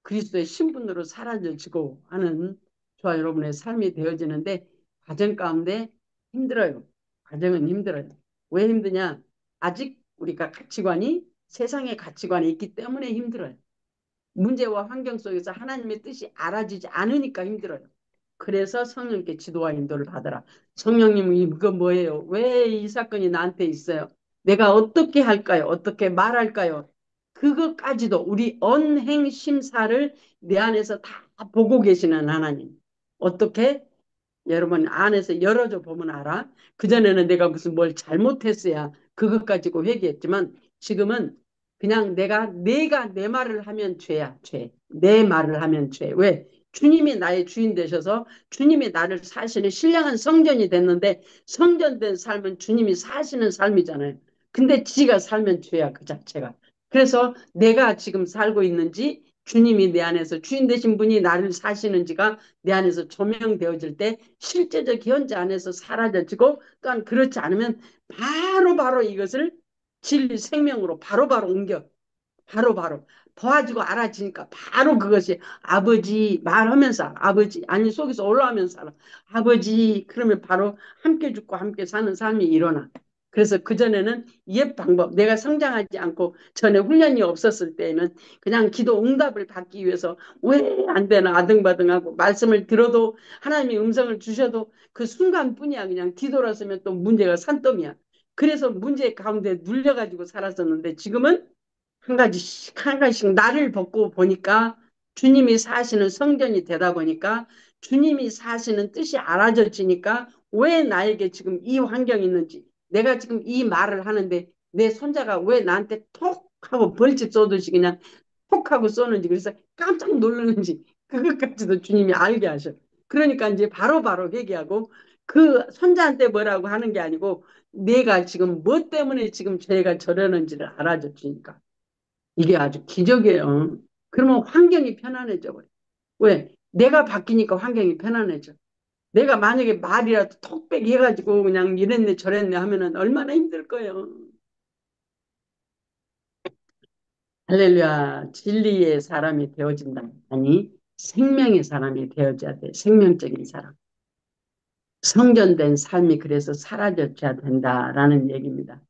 그리스도의 신분으로 사라져지고 하는 저와 여러분의 삶이 되어지는데 과정 가운데 힘들어요. 과정은 힘들어요. 왜 힘드냐? 아직 우리가 가치관이 세상의 가치관이 있기 때문에 힘들어요. 문제와 환경 속에서 하나님의 뜻이 알아지지 않으니까 힘들어요. 그래서 성령께 지도와 인도를 받아라. 성령님 이거 뭐예요? 왜 이 사건이 나한테 있어요? 내가 어떻게 할까요? 어떻게 말할까요? 그것까지도 우리 언행 심사를 내 안에서 다 보고 계시는 하나님. 어떻게? 여러분 안에서 열어줘 보면 알아. 그전에는 내가 무슨 뭘 잘못했어야 그것 가지고 회개했지만 지금은 그냥 내가 내 말을 하면 죄야, 죄. 내 말을 하면 죄. 왜? 주님이 나의 주인 되셔서 주님이 나를 사시는 신령한 성전이 됐는데 성전된 삶은 주님이 사시는 삶이잖아요. 근데 지가 살면 죄야, 그 자체가. 그래서 내가 지금 살고 있는지 주님이 내 안에서 주인 되신 분이 나를 사시는지가 내 안에서 조명되어질 때 실제적 현재 안에서 사라져지고 또한 그렇지 않으면 바로바로 이것을 진리 생명으로 바로바로 옮겨 바로바로 도와주고 알아지니까 바로 그것이 아버지 말하면서 아버지 아니 속에서 올라오면서 알아. 아버지 그러면 바로 함께 죽고 함께 사는 삶이 일어나. 그래서 그전에는 옛 방법 내가 성장하지 않고 전에 훈련이 없었을 때에는 그냥 기도 응답을 받기 위해서 왜 안 되나 아등바등하고 말씀을 들어도 하나님이 음성을 주셔도 그 순간뿐이야. 그냥 뒤돌아서면 또 문제가 산더미야. 그래서 문제 가운데 눌려가지고 살았었는데 지금은 한 가지씩 한 가지씩 나를 벗고 보니까 주님이 사시는 성전이 되다 보니까 주님이 사시는 뜻이 알아져지니까 왜 나에게 지금 이 환경이 있는지 내가 지금 이 말을 하는데 내 손자가 왜 나한테 톡 하고 벌집 쏘듯이 그냥 톡 하고 쏘는지 그래서 깜짝 놀라는지 그것까지도 주님이 알게 하셔. 그러니까 이제 바로바로 회개하고 그 손자한테 뭐라고 하는 게 아니고 내가 지금 뭐 때문에 지금 죄가 저러는지를 알아줘 주니까 이게 아주 기적이에요. 그러면 환경이 편안해져 버려. 왜? 내가 바뀌니까 환경이 편안해져. 내가 만약에 말이라도 톡백 해가지고 그냥 이랬네 저랬네 하면은 얼마나 힘들 거예요. 할렐루야. 진리의 사람이 되어진다. 아니, 생명의 사람이 되어져야 돼. 생명적인 사람. 성전된 삶이 그래서 사라져야 된다라는 얘기입니다.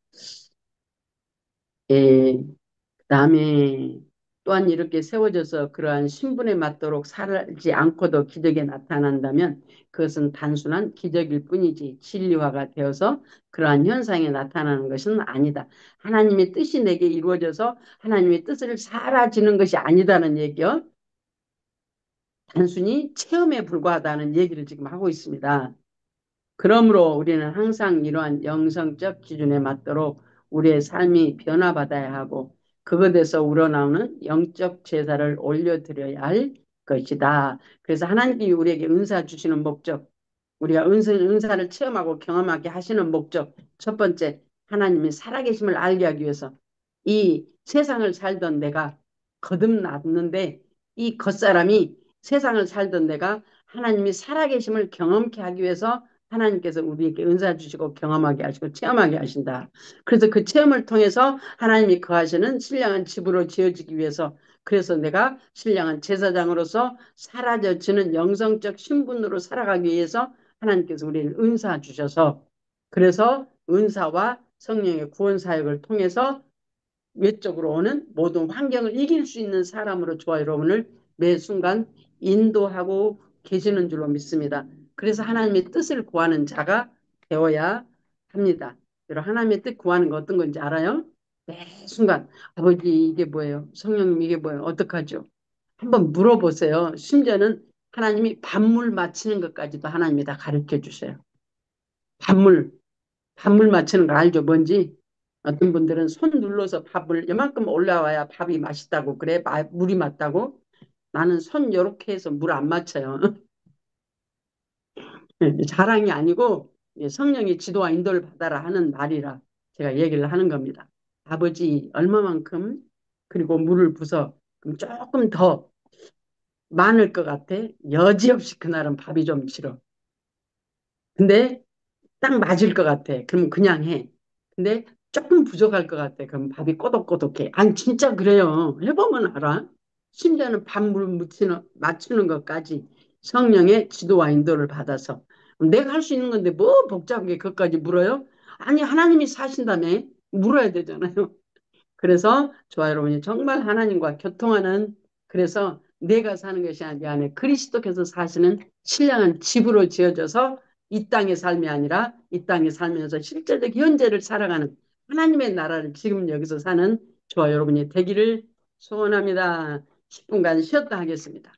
예, 그다음에 또한 이렇게 세워져서 그러한 신분에 맞도록 살지 않고도 기적이 나타난다면 그것은 단순한 기적일 뿐이지 진리화가 되어서 그러한 현상이 나타나는 것은 아니다. 하나님의 뜻이 내게 이루어져서 하나님의 뜻을 사라지는 것이 아니다는 얘기요. 단순히 체험에 불과하다는 얘기를 지금 하고 있습니다. 그러므로 우리는 항상 이러한 영성적 기준에 맞도록 우리의 삶이 변화받아야 하고 그것에서 우러나오는 영적 제사를 올려드려야 할 것이다. 그래서 하나님이 우리에게 은사 주시는 목적, 우리가 은사를 체험하고 경험하게 하시는 목적, 첫 번째, 하나님이 살아계심을 알게 하기 위해서 이 세상을 살던 내가 거듭났는데 이 겉사람이 세상을 살던 내가 하나님이 살아계심을 경험케 하기 위해서 하나님께서 우리에게 은사 주시고 경험하게 하시고 체험하게 하신다. 그래서 그 체험을 통해서 하나님이 거하시는 신령한 집으로 지어지기 위해서 그래서 내가 신령한 제사장으로서 사라져지는 영성적 신분으로 살아가기 위해서 하나님께서 우리를 은사 주셔서 그래서 은사와 성령의 구원 사역을 통해서 외적으로 오는 모든 환경을 이길 수 있는 사람으로 저와 여러분을 매 순간 인도하고 계시는 줄로 믿습니다. 그래서 하나님의 뜻을 구하는 자가 되어야 합니다. 여러분 하나님의 뜻 구하는 거 어떤 건지 알아요? 매 순간 아버지 이게 뭐예요? 성령님 이게 뭐예요? 어떡하죠? 한번 물어보세요. 심지어는 하나님이 반물 맞히는 것까지도 하나님이 다 가르쳐 주세요. 반물 밥물 맞추는 거 알죠? 뭔지? 어떤 분들은 손 눌러서 밥을 이만큼 올라와야 밥이 맛있다고 그래? 물이 맞다고? 나는 손 요렇게 해서 물 안 맞춰요. 자랑이 아니고 성령의 지도와 인도를 받아라 하는 말이라 제가 얘기를 하는 겁니다. 아버지 얼마만큼 그리고 물을 부서 그럼 조금 더 많을 것 같아? 여지없이 그날은 밥이 좀 싫어. 근데 딱 맞을 것 같아. 그럼 그냥 해. 근데 조금 부족할 것 같아. 그럼 밥이 꼬독꼬독해. 아니, 진짜 그래요. 해보면 알아. 심지어는 밥물 맞추는 것까지 성령의 지도와 인도를 받아서. 내가 할 수 있는 건데 뭐 복잡하게 그것까지 물어요? 아니, 하나님이 사신다며 물어야 되잖아요. 그래서 저와 여러분이 정말 하나님과 교통하는 그래서 내가 사는 것이 아니라 그리스도께서 사시는 신령한 집으로 지어져서 이 땅의 삶이 아니라 이 땅에 살면서 실제적 현재를 살아가는 하나님의 나라를 지금 여기서 사는 저와 여러분이 되기를 소원합니다. 10분간 쉬었다 하겠습니다.